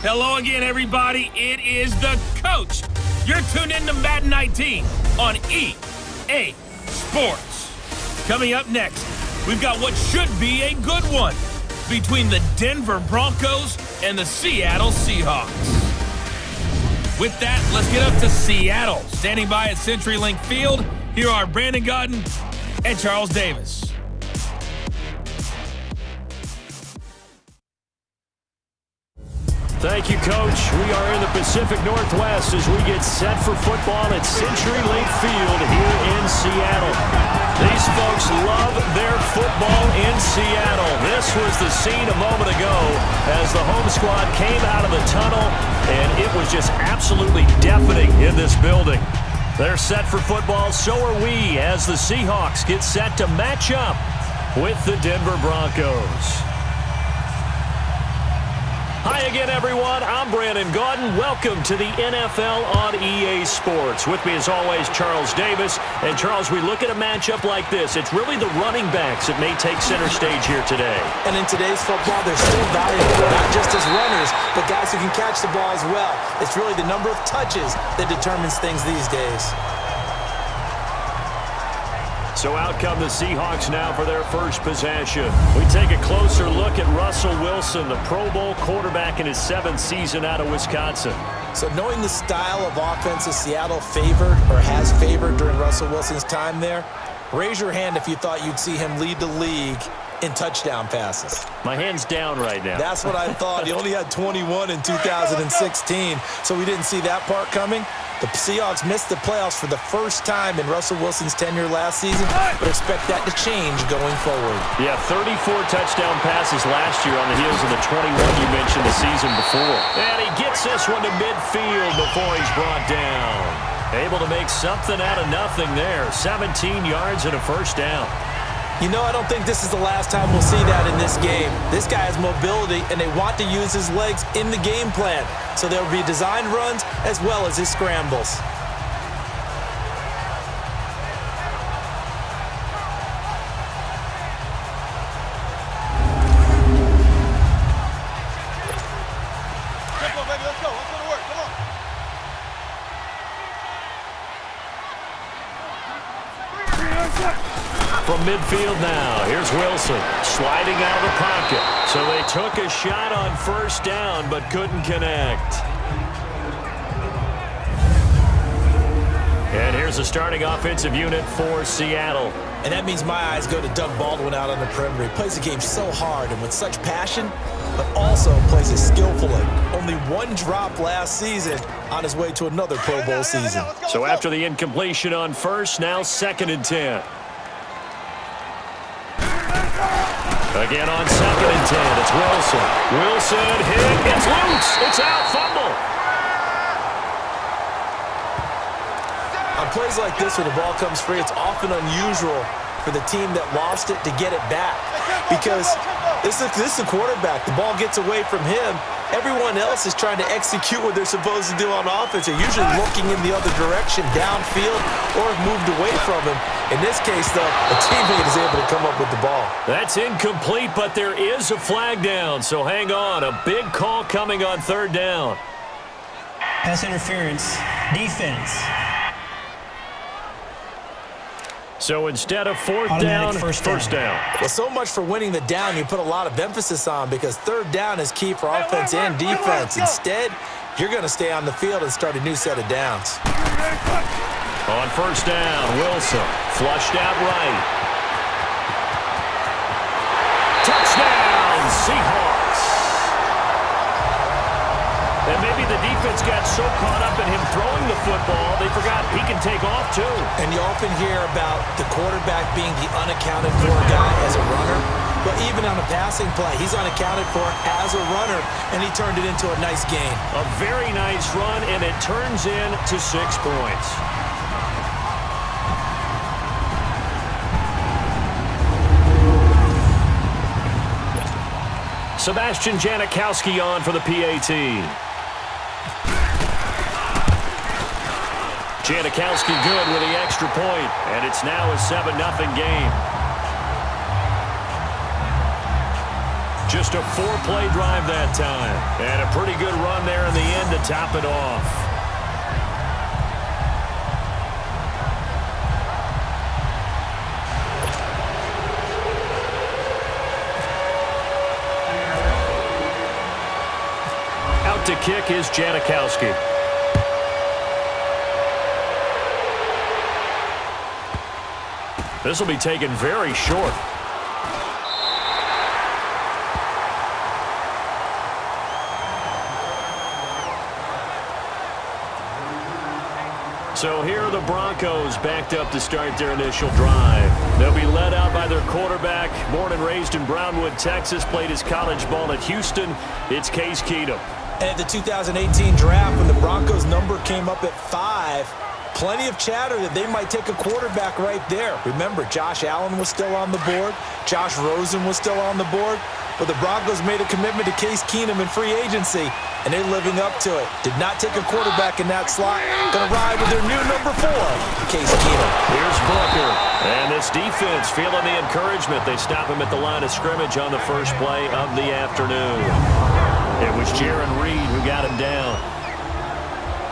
Hello again, everybody. It is the coach. You're tuned in to Madden 19 on EA Sports. Coming up next, we've got what should be a good one between the Denver Broncos and the Seattle Seahawks. With that, let's get up to Seattle. Standing by at CenturyLink Field, here are Brandon Godden and Charles Davis. Thank you, Coach. We are in the Pacific Northwest as we get set for football at CenturyLink Field here in Seattle. These folks love their football in Seattle. This was the scene a moment ago as the home squad came out of the tunnel, and it was just absolutely deafening in this building. They're set for football, so are we, as the Seahawks get set to match up with the Denver Broncos. Hi again, everyone. I'm Brandon Godden. Welcome to the NFL on EA Sports. With me, as always, Charles Davis. And, Charles, we look at a matchup like this. It's really the running backs that may take center stage here today. And in today's football, they're still valuable, not just as runners, but guys who can catch the ball as well. It's really the number of touches that determines things these days. So out come the Seahawks now for their first possession. We take a closer look at Russell Wilson, the Pro Bowl quarterback in his 7th season out of Wisconsin. So knowing the style of offense that Seattle favored or has favored during Russell Wilson's time there, raise your hand if you thought you'd see him lead the league in touchdown passes. My hand's down right now. That's what I thought. He only had 21 in 2016, so we didn't see that part coming. The Seahawks missed the playoffs for the first time in Russell Wilson's tenure last season, but expect that to change going forward. Yeah, 34 touchdown passes last year on the heels of the 21 you mentioned the season before. And he gets this one to midfield before he's brought down. Able to make something out of nothing there. 17 yards and a first down. You know, I don't think this is the last time we'll see that in this game. This guy has mobility, and they want to use his legs in the game plan. So there will be designed runs as well as his scrambles. From midfield now, here's Wilson sliding out of the pocket. So they took a shot on first down but couldn't connect. And here's the starting offensive unit for Seattle. And that means my eyes go to Doug Baldwin out on the perimeter. He plays the game so hard and with such passion, but also plays it skillfully. Only one drop last season on his way to another Pro Bowl season. So after the incompletion on first, now 2nd and 10. Again on 2nd and 10, it's Wilson. Wilson hit, it's loose, it's out, fumble. On plays like this where the ball comes free, it's often unusual for the team that lost it to get it back. Because this is the quarterback. The ball gets away from him. Everyone else is trying to execute what they're supposed to do on offense. They're usually looking in the other direction, downfield, or have moved away from him. In this case, though, a teammate is able to come up with the ball. That's incomplete, but there is a flag down, so hang on. A big call coming on 3rd down. Pass interference, defense. So instead of 4th down, first down. Well, so much for winning the down you put a lot of emphasis on, because 3rd down is key for offense and defense. Instead, you're going to stay on the field and start a new set of downs. On 1st down, Wilson flushed out right. Touchdown, Seahawks. And maybe the defense got so caught up in him throwing the football, they forgot he can take off too. And you often hear about the quarterback being the unaccounted for guy as a runner. But even on a passing play, he's unaccounted for as a runner, and he turned it into a nice gain. A very nice run, and it turns into 6 points. Sebastian Janikowski on for the PAT. Janikowski good with the extra point, and it's now a 7-0 game. Just a 4-play drive that time. And a pretty good run there in the end to top it off. Out to kick is Janikowski. This will be taken very short. So here are the Broncos backed up to start their initial drive. They'll be led out by their quarterback, born and raised in Brownwood, Texas, played his college ball at Houston. It's Case Keenum. And at the 2018 draft, when the Broncos number came up at 5, plenty of chatter that they might take a quarterback right there. Remember, Josh Allen was still on the board. Josh Rosen was still on the board. But the Broncos made a commitment to Case Keenum in free agency, and they're living up to it. Did not take a quarterback in that slot. Going to ride with their new number 4, Case Keenum. Here's Booker. And this defense feeling the encouragement. They stop him at the line of scrimmage on the first play of the afternoon. It was Jaron Reed who got him down.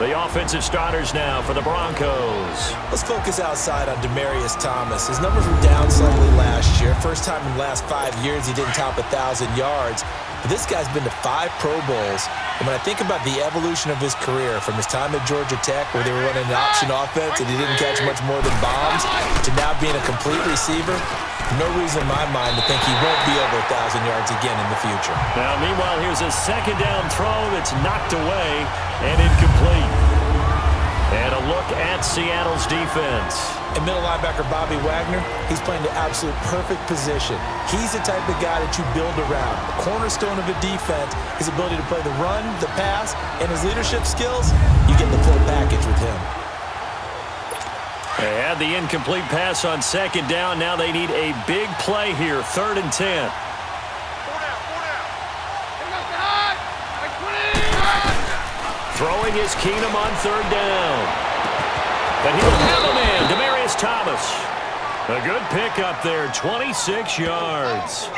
The offensive starters now for the Broncos. Let's focus outside on Demaryius Thomas. His numbers were down slightly last year. First time in the last 5 years he didn't top 1,000 yards. But this guy's been to 5 Pro Bowls. And when I think about the evolution of his career, from his time at Georgia Tech, where they were running an option offense and he didn't catch much more than bombs, to now being a complete receiver, no reason in my mind to think he won't be over 1,000 yards again in the future. Now, meanwhile, here's a second down throw that's knocked away and incomplete. And a look at Seattle's defense. And middle linebacker Bobby Wagner, he's playing the absolute perfect position. He's the type of guy that you build around. The cornerstone of a defense, his ability to play the run, the pass, and his leadership skills, you get the full package with him. They had the incomplete pass on second down. Now they need a big play here, 3rd and 10. Throwing is Keenum on 3rd down. And he'll have a man, Demaryius Thomas. A good pickup there, 26 yards.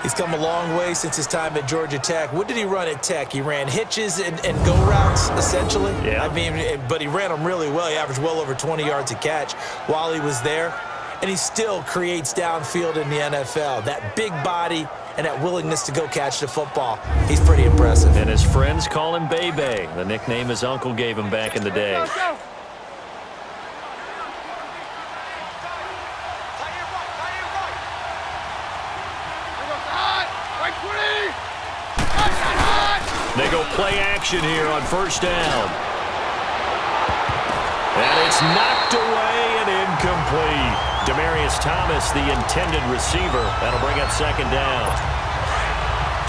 He's come a long way since his time at Georgia Tech. What did he run at Tech? He ran hitches and go routes, essentially. Yeah. I mean, but he ran them really well. He averaged well over 20 yards a catch while he was there. And he still creates downfield in the NFL. That big body and that willingness to go catch the football. He's pretty impressive. And his friends call him Bebe, the nickname his uncle gave him back in the day. They go play action here on 1st down. And it's knocked away and incomplete. Demaryius Thomas, the intended receiver. That'll bring up 2nd down.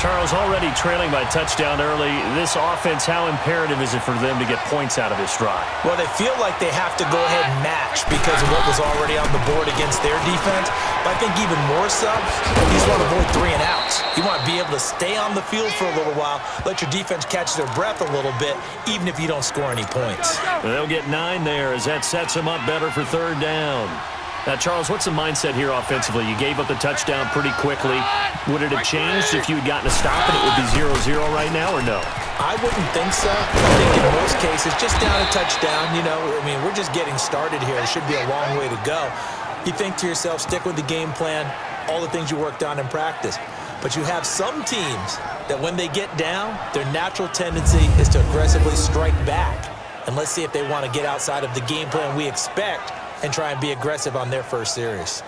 Charles, already trailing by touchdown early. This offense, how imperative is it for them to get points out of this drive? Well, they feel like they have to go ahead and match because of what was already on the board against their defense. But I think even more so, you just want to avoid 3 and outs. You want to be able to stay on the field for a little while, let your defense catch their breath a little bit, even if you don't score any points. They'll get 9 there as that sets them up better for 3rd down. Now, Charles, what's the mindset here offensively? You gave up the touchdown pretty quickly. Would it have changed if you had gotten a stop and it would be 0-0 right now, or no? I wouldn't think so. I think in most cases, just down a touchdown, you know, I mean, we're just getting started here. It should be a long way to go. You think to yourself, stick with the game plan, all the things you worked on in practice. But you have some teams that when they get down, their natural tendency is to aggressively strike back. And let's see if they want to get outside of the game plan we expect and try and be aggressive on their first series.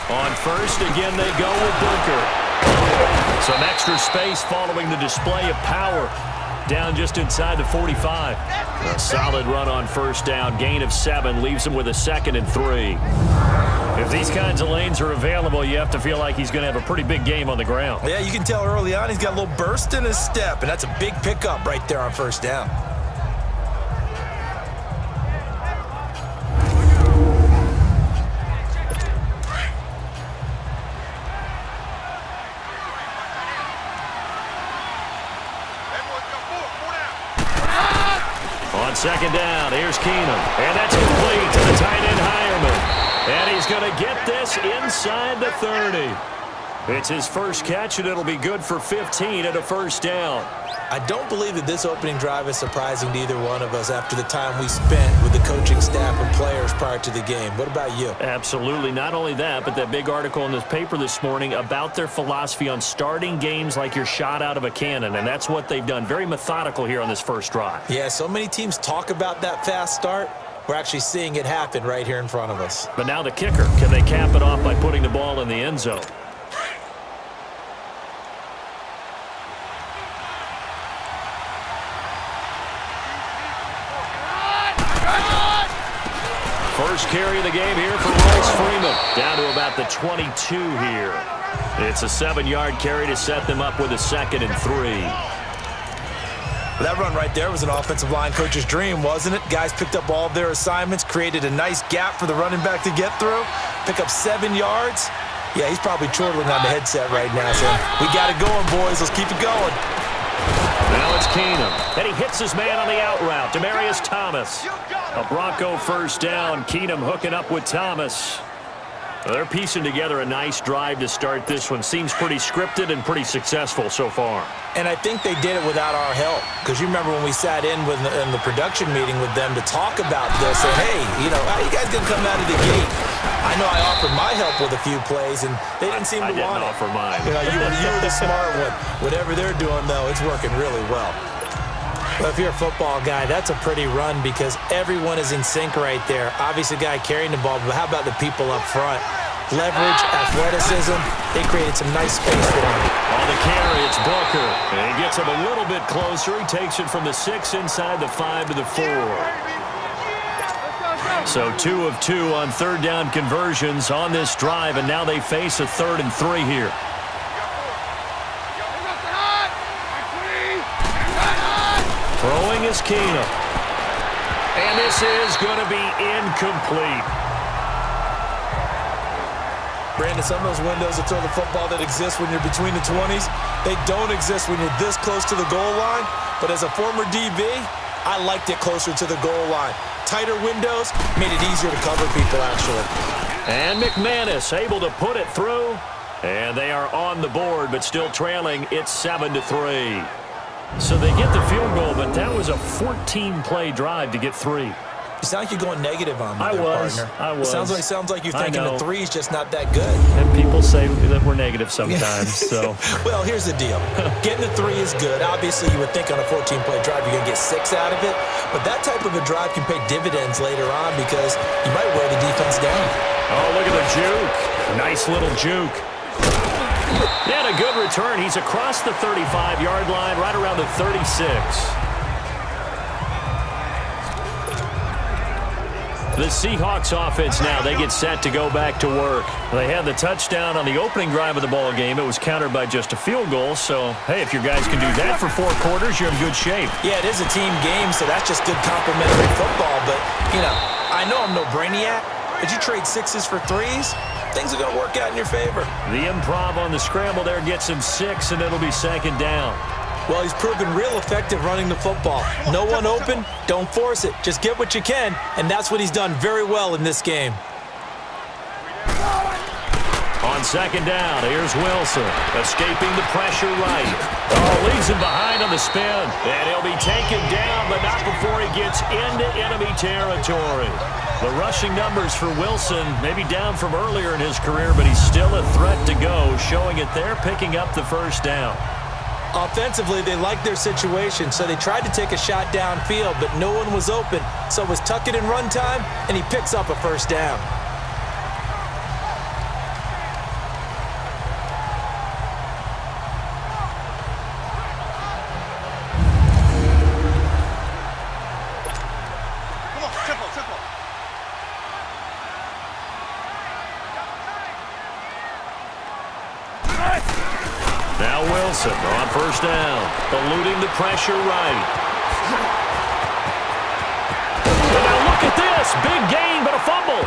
On 1st, again, they go with Booker. Some extra space following the display of power. Down just inside the 45. A solid run on 1st down. Gain of 7 leaves him with a 2nd and 3. If these kinds of lanes are available, you have to feel like he's going to have a pretty big game on the ground. Yeah, you can tell early on he's got a little burst in his step, and that's a big pickup right there on 1st down. On second down, here's Keenum. And that's complete to the tight end Hireman. And he's going to get this inside the 30. It's his first catch, and it'll be good for 15 and a first down. I don't believe that this opening drive is surprising to either one of us after the time we spent with the coaching staff and players prior to the game. What about you? Absolutely. Not only that, but that big article in the paper this morning about their philosophy on starting games like you're shot out of a cannon, and that's what they've done. Very methodical here on this first drive. Yeah, so many teams talk about that fast start. We're actually seeing it happen right here in front of us. But now the kicker. Can they cap it off by putting the ball in the end zone? First carry of the game here for Royce Freeman. Down to about the 22 here. It's a 7-yard carry to set them up with a 2nd and 3. That run right there was an offensive line coach's dream, wasn't it? Guys picked up all of their assignments, created a nice gap for the running back to get through, pick up 7 yards. Yeah, he's probably chortling on the headset right now, saying, we got it going, boys. Let's keep it going. Now it's Keenum. And he hits his man on the out route. Demaryius Thomas. A Bronco first down. Keenum hooking up with Thomas. Well, they're piecing together a nice drive to start this one. Seems pretty scripted and pretty successful so far. And I think they did it without our help. Because you remember when we sat in the production meeting with them to talk about this. And, hey, how you guys going to come out of the gate? I know I offered my help with a few plays, and they didn't seem to want it. I didn't offer mine. You were the smart one. Whatever they're doing, though, it's working really well. Well, if you're a football guy, that's a pretty run because everyone is in sync right there. Obviously, the guy carrying the ball, but how about the people up front? Leverage, athleticism, they created some nice space for him. On the carry, it's Booker. And he gets him a little bit closer. He takes it from the 6 inside the 5 to the 4. So 2 of 2 on third down conversions on this drive, and now they face a 3rd and 3 here. Throwing is Keenum. And this is going to be incomplete. Brandon, some of those windows to throw the football that exist when you're between the 20s, they don't exist when you're this close to the goal line. But as a former DB, I liked it closer to the goal line. Tighter windows made it easier to cover people, actually. And McManus able to put it through. And they are on the board, but still trailing. It's 7-3. So they get the field goal, but that was a 14-play drive to get 3. You sound like you're going negative on me partner. I was. It sounds like you're thinking the 3 is just not that good. And people say that we're negative sometimes. So. Well, here's the deal. Getting the 3 is good. Obviously, you would think on a 14-play drive you're going to get 6 out of it. But that type of a drive can pay dividends later on because you might wear the defense down. Oh, look at the juke. Nice little juke. And a good return. He's across the 35-yard line, right around the 36. The Seahawks offense now, they get set to go back to work. They had the touchdown on the opening drive of the ball game. It was countered by just a field goal. So, hey, if your guys can do that for 4 quarters, you're in good shape. Yeah, it is a team game, so that's just good complimentary football. But, I know I'm no brainiac, but you trade 6s for 3s, things are going to work out in your favor. The improv on the scramble there gets him 6, and it'll be 2nd down. Well, he's proven real effective running the football. No one open, don't force it. Just get what you can, and that's what he's done very well in this game. On 2nd down, here's Wilson, escaping the pressure right. Oh, leaves him behind on the spin, and he'll be taken down, but not before he gets into enemy territory. The rushing numbers for Wilson maybe down from earlier in his career, but he's still a threat to go, showing it there, picking up the first down. Offensively, they liked their situation, so they tried to take a shot downfield, but no one was open. So it was tuck it in run time, and he picks up a first down. Now Wilson on first down, eluding the pressure right. And now look at this, big gain, but a fumble.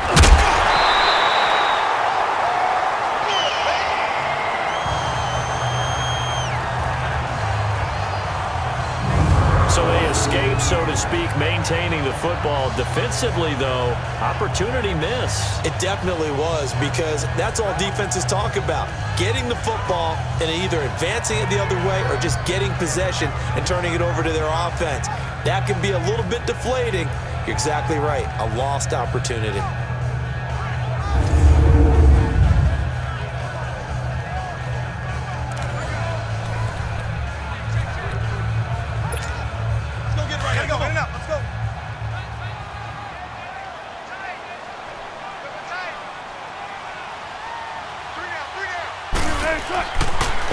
So a escape, so to speak, maintaining the football. Defensively, though, opportunity miss. It definitely was, because that's all defenses talk about. Getting the football and either advancing it the other way or just getting possession and turning it over to their offense. That can be a little bit deflating. You're exactly right. A lost opportunity.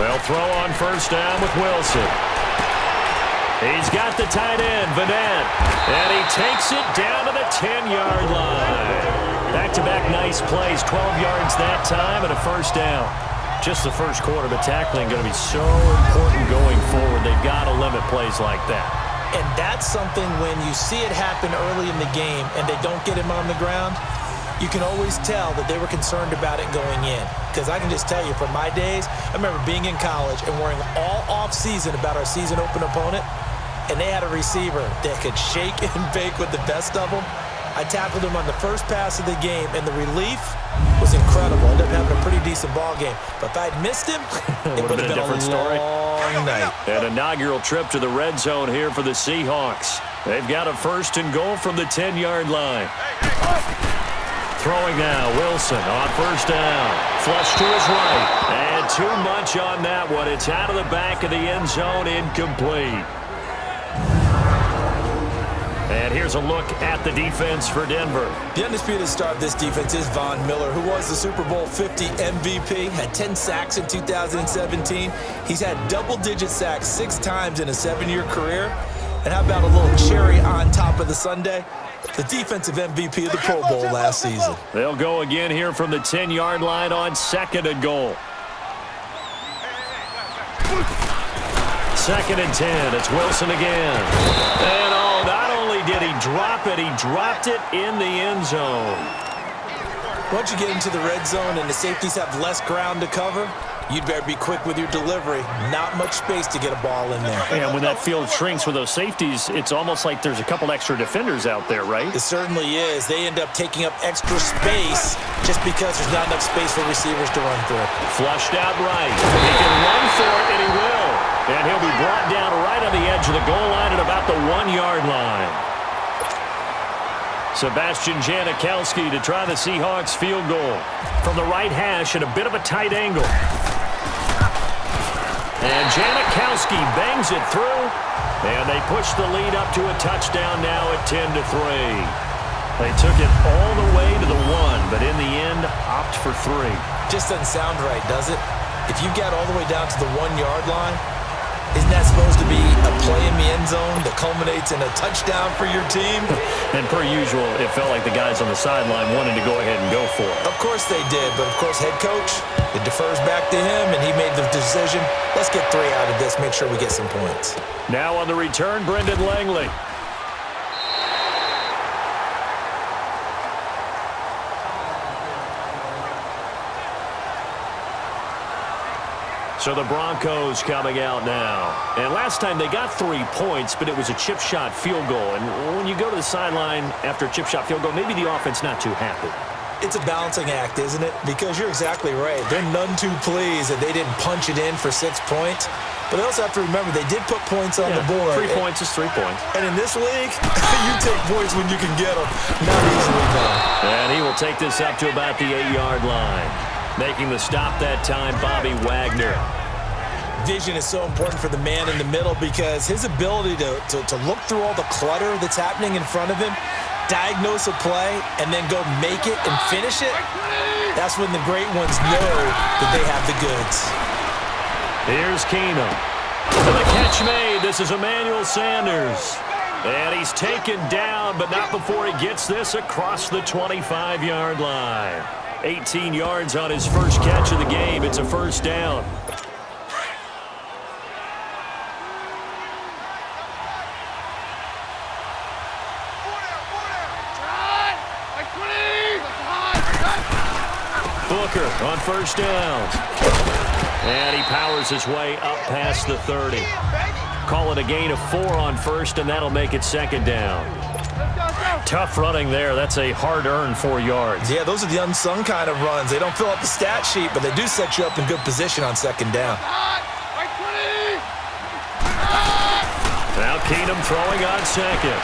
They'll throw on first down with Wilson. He's got the tight end, Vanette, and he takes it down to the 10-yard line. Back-to-back nice plays, 12 yards that time and a first down. Just the first quarter, but tackling going to be so important going forward. They've got to limit plays like that. And that's something when you see it happen early in the game and they don't get him on the ground, you can always tell that they were concerned about it going in. Because I can just tell you, from my days, I remember being in college and worrying all off-season about our season-open opponent, and they had a receiver that could shake and bake with the best of them. I tackled him on the first pass of the game, and the relief was incredible. I ended up having a pretty decent ball game. But if I'd missed him, it would have been a different story. Long night. An inaugural trip to the red zone here for the Seahawks. They've got a first and goal from the 10-yard line. Throwing now, Wilson on first down. Flush to his right. And too much on that one. It's out of the back of the end zone, incomplete. And here's a look at the defense for Denver. The undisputed star of this defense is Von Miller, who was the Super Bowl 50 MVP, had 10 sacks in 2017. He's had double-digit sacks 6 times in a 7-year career. And how about a little cherry on top of the sundae? The defensive MVP of the Pro Bowl last season. They'll go again here from the 10-yard line on second and goal. Second and 10. It's Wilson again. And not only did he drop it, he dropped it in the end zone. Once you get into the red zone and the safeties have less ground to cover, you'd better be quick with your delivery. Not much space to get a ball in there. And when that field shrinks with those safeties, it's almost like there's a couple extra defenders out there, right? It certainly is. They end up taking up extra space just because there's not enough space for receivers to run through. Flushed out right. He can run for it, and he will. And he'll be brought down right on the edge of the goal line at about the 1-yard line. Sebastian Janikowski to try the Seahawks field goal. From the right hash at a bit of a tight angle. And Janikowski bangs it through. And they push the lead up to a touchdown now at 10-3. They took it all the way to the 1, but in the end, opt for 3. Just doesn't sound right, does it? If you get all the way down to the 1-yard line, isn't that supposed to be a play in the end zone that culminates in a touchdown for your team? And per usual, it felt like the guys on the sideline wanted to go ahead and go for it. Of course they did, but of course head coach, it defers back to him, and he made the decision. Let's get 3 out of this, make sure we get some points. Now on the return, Brendan Langley. So the Broncos coming out now. And last time they got 3 points, but it was a chip shot field goal. And when you go to the sideline after a chip shot field goal, maybe the offense not too happy. It's a balancing act, isn't it? Because you're exactly right. They're none too pleased that they didn't punch it in for 6 points. But they also have to remember they did put points on the board. 3 points is 3 points. And in this league, you take points when you can get them. Not easily done. And he will take this up to about the 8-yard line. Making the stop that time, Bobby Wagner. Vision is so important for the man in the middle because his ability to look through all the clutter that's happening in front of him, diagnose a play, and then go make it and finish it, that's when the great ones know that they have the goods. Here's Keenum. To the catch made. This is Emmanuel Sanders. And he's taken down, but not before he gets this across the 25-yard line. 18 yards on his first catch of the game. It's a first down. Booker on first down. And he powers his way up past the 30. call it a gain of 4 on first, and that'll make it second down. Tough running there. That's a hard-earned 4 yards. Yeah, those are the unsung kind of runs. They don't fill up the stat sheet, but they do set you up in good position on second down. Now Keenum throwing on second.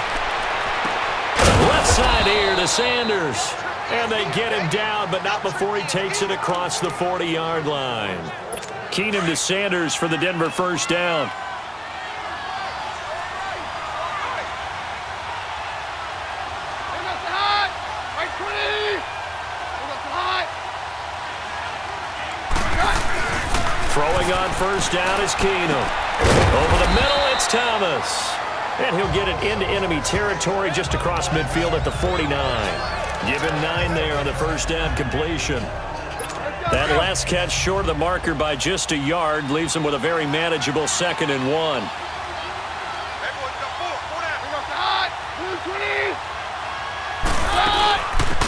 Left side here to Sanders. And they get him down, but not before he takes it across the 40-yard line. Keenum to Sanders for the Denver first down. Throwing on first down is Keenum. Over the middle, it's Thomas. And he'll get it into enemy territory just across midfield at the 49. Give him 9 there on the first down completion. That last catch short of the marker by just a yard leaves him with a very manageable 2nd and 1.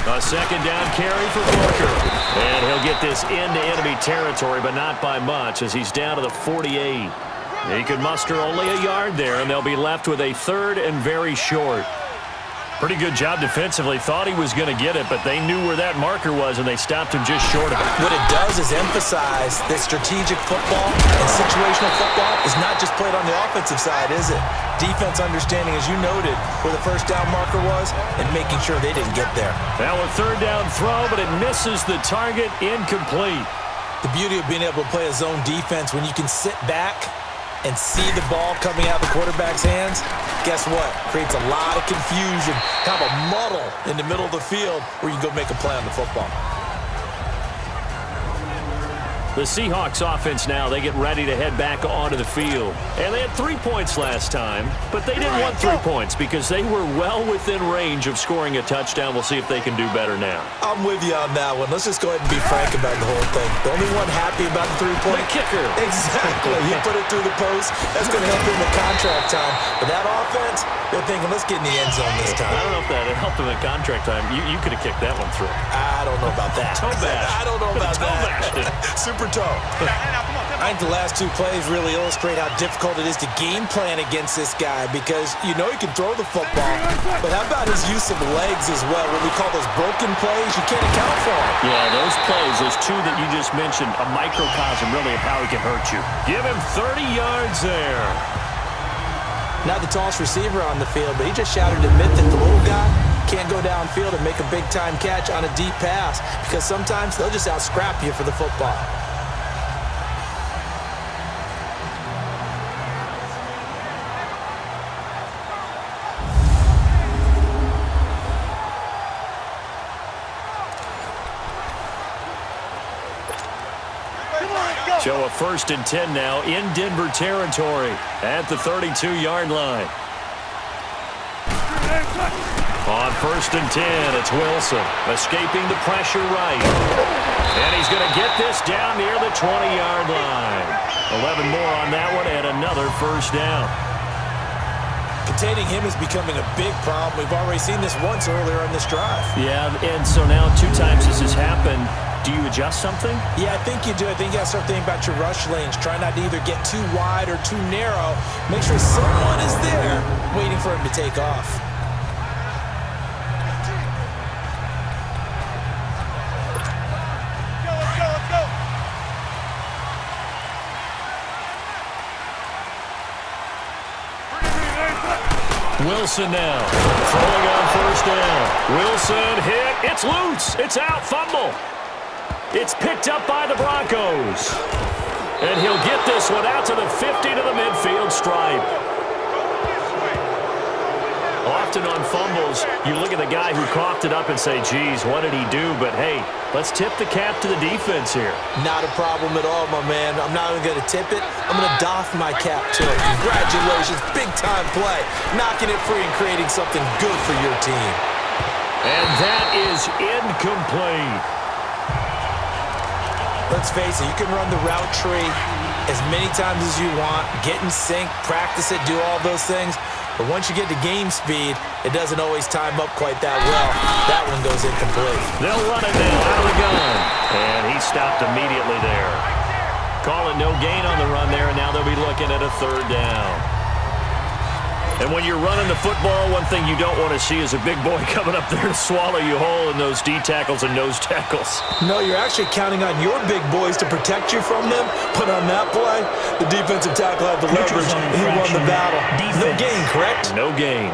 A second down carry for Booker. And he'll get this into enemy territory, but not by much as he's down to the 48. He could muster only a yard there, and they'll be left with a 3rd and very short. Pretty good job defensively. Thought he was going to get it, but they knew where that marker was, and they stopped him just short of it. What it does is emphasize that strategic football and situational football is not just played on the offensive side, is it? Defense understanding, as you noted, where the first down marker was and making sure they didn't get there. Now a 3rd down throw, but it misses the target, incomplete. The beauty of being able to play a zone defense when you can sit back and see the ball coming out of the quarterback's hands, guess what? Creates a lot of confusion, kind of a muddle in the middle of the field where you can go make a play on the football. The Seahawks offense now, they get ready to head back onto the field. And they had 3 points last time, but they didn't want 3 points because they were well within range of scoring a touchdown. We'll see if they can do better now. I'm with you on that one. Let's just go ahead and be frank about the whole thing. The only one happy about the 3-point? The kicker. Exactly. He put it through the post. That's going to help him in contract time. But that offense, they're thinking, let's get in the end zone this time. I don't know if that helped him in contract time. You could have kicked that one through. I don't know about that. Toe bash. I don't know about that. Super toe. I think the last 2 plays really illustrate how difficult it is to game plan against this guy because you know he can throw the football, but how about his use of legs as well? What we call those broken plays, you can't account for them. Yeah, those plays, those 2 that you just mentioned, a microcosm really of how he can hurt you. Give him 30 yards there. Not the tallest receiver on the field, but he just shouted to admit that the little guy can't go downfield and make a big-time catch on a deep pass because sometimes they'll just out-scrap you for the football. So a 1st and 10 now in Denver territory at the 32-yard line. On 1st and 10, it's Wilson escaping the pressure right. And he's going to get this down near the 20-yard line. 11 more on that one and another first down. Containing him is becoming a big problem. We've already seen this once earlier on this drive. Yeah, and so now 2 times this has happened. Do you adjust something? Yeah, I think you do. I think you got to start thinking about your rush lanes. Try not to either get too wide or too narrow. Make sure someone is there waiting for him to take off. Wilson now, throwing on first down. Wilson hit, it's loose, it's out, fumble. It's picked up by the Broncos. And he'll get this one out to the 50 to the midfield stripe. Often on fumbles, you look at the guy who coughed it up and say, geez, what did he do? But hey, let's tip the cap to the defense here. Not a problem at all, my man. I'm not even going to tip it. I'm going to doff my cap to it. Congratulations, big-time play. Knocking it free and creating something good for your team. And that is incomplete. Let's face it, you can run the route tree as many times as you want, get in sync, practice it, do all those things. But once you get to game speed, it doesn't always time up quite that well. That one goes incomplete. They'll run it now out of the gun. And he stopped immediately there. Call it no gain on the run there, and now they'll be looking at a 3rd down. And when you're running the football, one thing you don't want to see is a big boy coming up there to swallow you whole in those D tackles and nose tackles. No, you're actually counting on your big boys to protect you from them. But on that play, the defensive tackle had the leverage, and he won the battle. No gain, correct? No gain.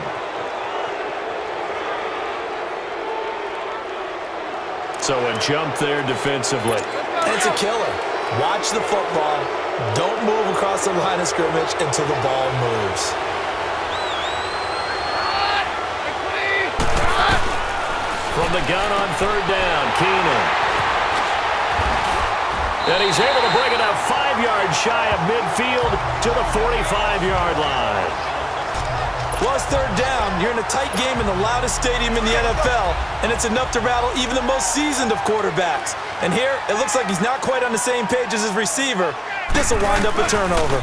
So a jump there defensively. It's a killer. Watch the football. Don't move across the line of scrimmage until the ball moves. From the gun on third down, Keenum. And he's able to bring it out 5 yards shy of midfield to the 45-yard line. Plus third down, you're in a tight game in the loudest stadium in the NFL, and it's enough to rattle even the most seasoned of quarterbacks. And here, it looks like he's not quite on the same page as his receiver. This will wind up a turnover.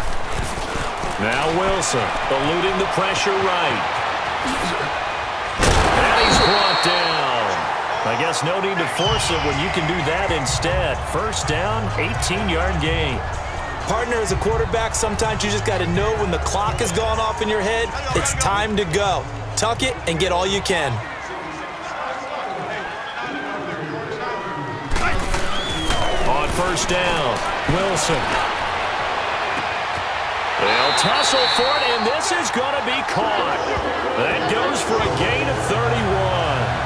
Now Wilson, eluding the pressure right. And he's brought down. I guess no need to force it when you can do that instead. First down, 18-yard gain. Partner, as a quarterback, sometimes you just got to know when the clock has gone off in your head, it's time to go. Tuck it and get all you can. On first down, Wilson. They'll tussle for it, and this is going to be caught. That goes for a gain of 31.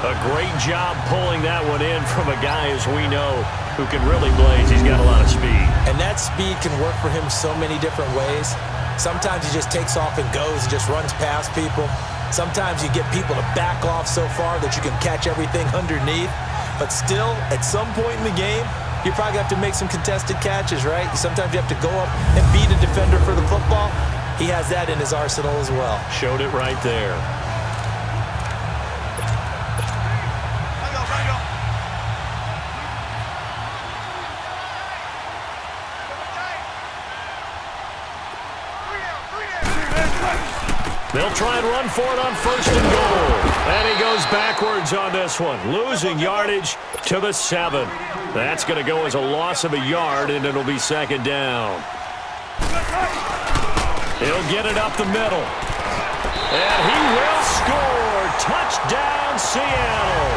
A great job pulling that one in from a guy, as we know, who can really blaze. He's got a lot of speed. And that speed can work for him so many different ways. Sometimes he just takes off and goes and just runs past people. Sometimes you get people to back off so far that you can catch everything underneath. But still, at some point in the game, you probably have to make some contested catches, right? Sometimes you have to go up and beat a defender for the football. He has that in his arsenal as well. Showed it right there. They'll try and run for it on first and goal. And he goes backwards on this one, losing yardage to the 7. That's going to go as a loss of a yard, and it'll be second down. He'll get it up the middle. And he will score. Touchdown, Seattle.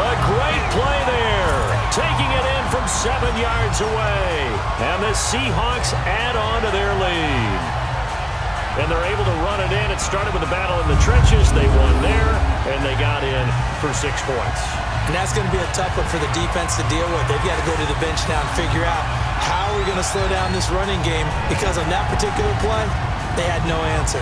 A great play there. Taking it in from 7 yards away. And the Seahawks add on to their lead. And they're able to run it in. It started with a battle in the trenches. They won there, and they got in for 6 points. And that's going to be a tough one for the defense to deal with. They've got to go to the bench now and figure out how we're going to slow down this running game, because on that particular play, they had no answer.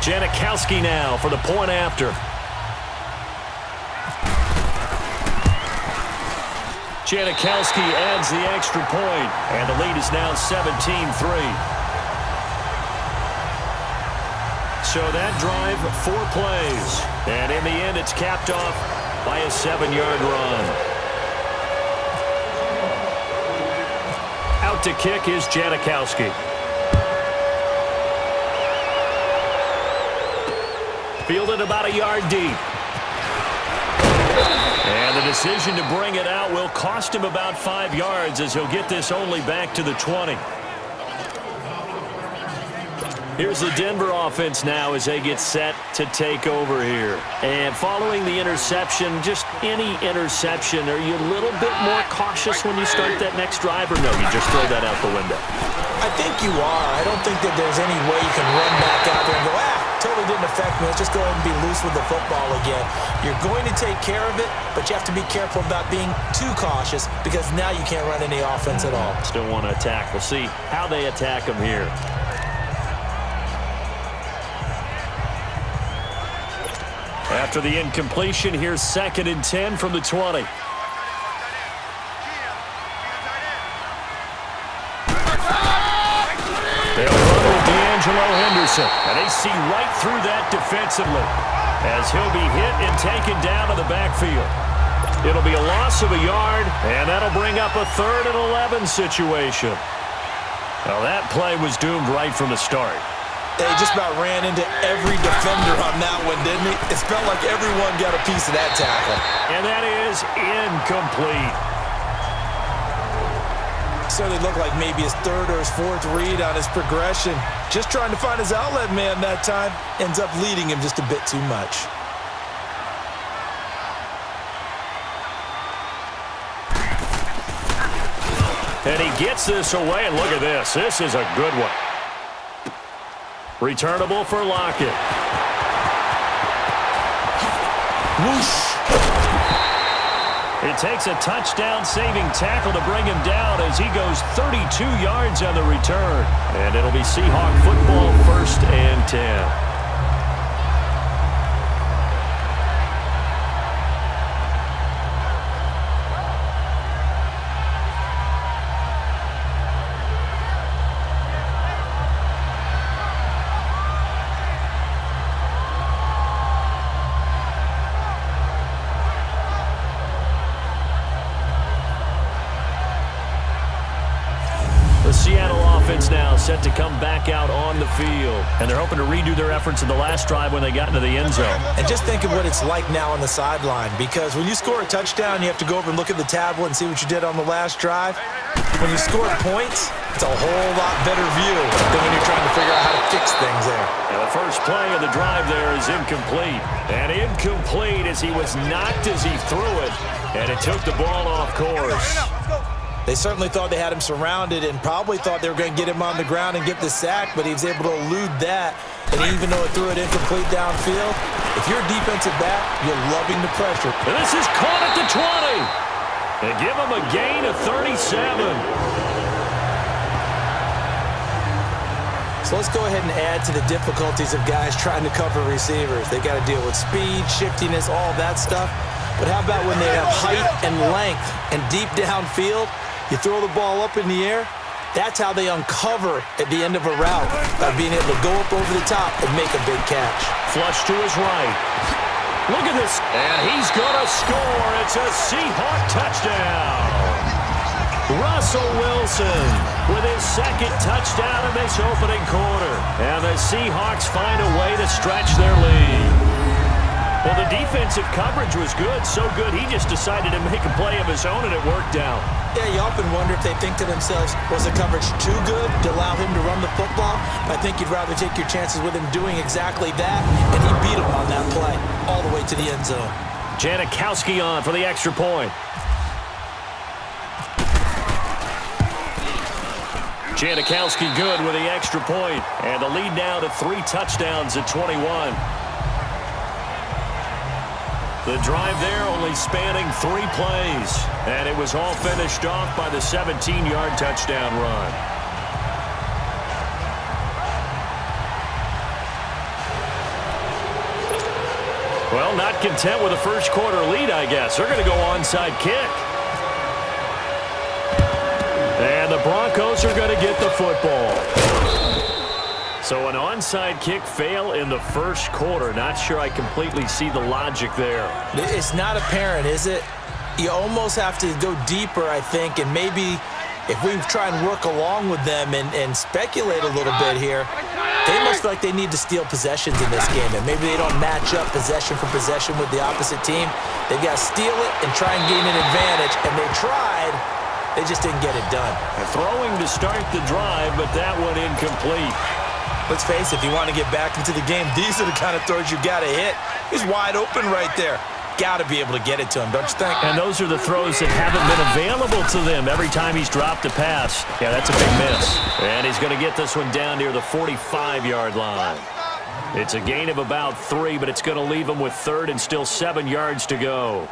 Janikowski now for the point after. Janikowski adds the extra point, and the lead is now 17-3. So that drive, 4 plays, and in the end it's capped off by a 7-yard run. Out to kick is Janikowski. Fielded about a yard deep. And the decision to bring it out will cost him about 5 yards, as he'll get this only back to the 20. Here's the Denver offense now as they get set to take over here. And following the interception, just any interception, are you a little bit more cautious when you start that next drive, or no, you just throw that out the window? I think you are. I don't think that there's any way you can run back out there and go, totally didn't affect me. Let's just go ahead and be loose with the football again. You're going to take care of it, but you have to be careful about being too cautious, because now you can't run any offense at all. Still want to attack. We'll see how they attack them here. After the incompletion, here's 2nd and 10 from the 20. They'll run with D'Angelo Henderson, and they see right through that defensively as he'll be hit and taken down to the backfield. It'll be a loss of a yard, and that'll bring up a 3rd and 11 situation. Well, that play was doomed right from the start. He just about ran into every defender on that one, didn't he? It felt like everyone got a piece of that tackle. And that is incomplete. So it looked like maybe his third or his fourth read on his progression. Just trying to find his outlet man that time. Ends up leading him just a bit too much. And he gets this away, and look at this. This is a good one. Returnable for Lockett. Whoosh. It takes a touchdown-saving tackle to bring him down as he goes 32 yards on the return. And it'll be Seahawk football, 1st and 10. Seattle offense now set to come back out on the field. And they're hoping to redo their efforts in the last drive when they got into the end zone. And just think of what it's like now on the sideline, because when you score a touchdown, you have to go over and look at the tablet and see what you did on the last drive. When you score points, it's a whole lot better view than when you're trying to figure out how to fix things there. And the first play of the drive there is incomplete. And incomplete as he was knocked as he threw it. And it took the ball off course. They certainly thought they had him surrounded and probably thought they were going to get him on the ground and get the sack, but he was able to elude that. And even though it threw it incomplete downfield, if you're a defensive back, you're loving the pressure. And this is caught at the 20. They give him a gain of 37. So let's go ahead and add to the difficulties of guys trying to cover receivers. They got to deal with speed, shiftiness, all that stuff. But how about when they have height and length and deep downfield? You throw the ball up in the air, that's how they uncover at the end of a route, by being able to go up over the top and make a big catch. Flush to his right. Look at this. And he's going to score. It's a Seahawk touchdown. Russell Wilson with his second touchdown in this opening quarter. And the Seahawks find a way to stretch their lead. Well, the defensive coverage was good, so good he just decided to make a play of his own, and it worked out. Yeah, you often wonder if they think to themselves, was the coverage too good to allow him to run the football? I think you'd rather take your chances with him doing exactly that, and he beat him on that play all the way to the end zone. Janikowski on for the extra point. Janikowski good with the extra point, and the lead now to 3 touchdowns at 21. The drive there only spanning 3 plays, and it was all finished off by the 17-yard touchdown run. Well, not content with a first quarter lead, I guess. They're going to go onside kick. And the Broncos are going to get the football. So an onside kick fail in the first quarter. Not sure I completely see the logic there. It's not apparent, is it? You almost have to go deeper, I think, and maybe if we try and work along with them and speculate a little bit here, they must feel like they need to steal possessions in this game, and maybe they don't match up possession for possession with the opposite team. They've got to steal it and try and gain an advantage, and they tried. They just didn't get it done. Throwing to start the drive, but that one incomplete. Let's face it, if you want to get back into the game, these are the kind of throws you got to hit. He's wide open right there. Got to be able to get it to him, don't you think? And those are the throws that haven't been available to them every time he's dropped a pass. Yeah, that's a big miss. And he's going to get this one down near the 45-yard line. It's a gain of about 3, but it's going to leave him with 3rd and still 7 yards to go.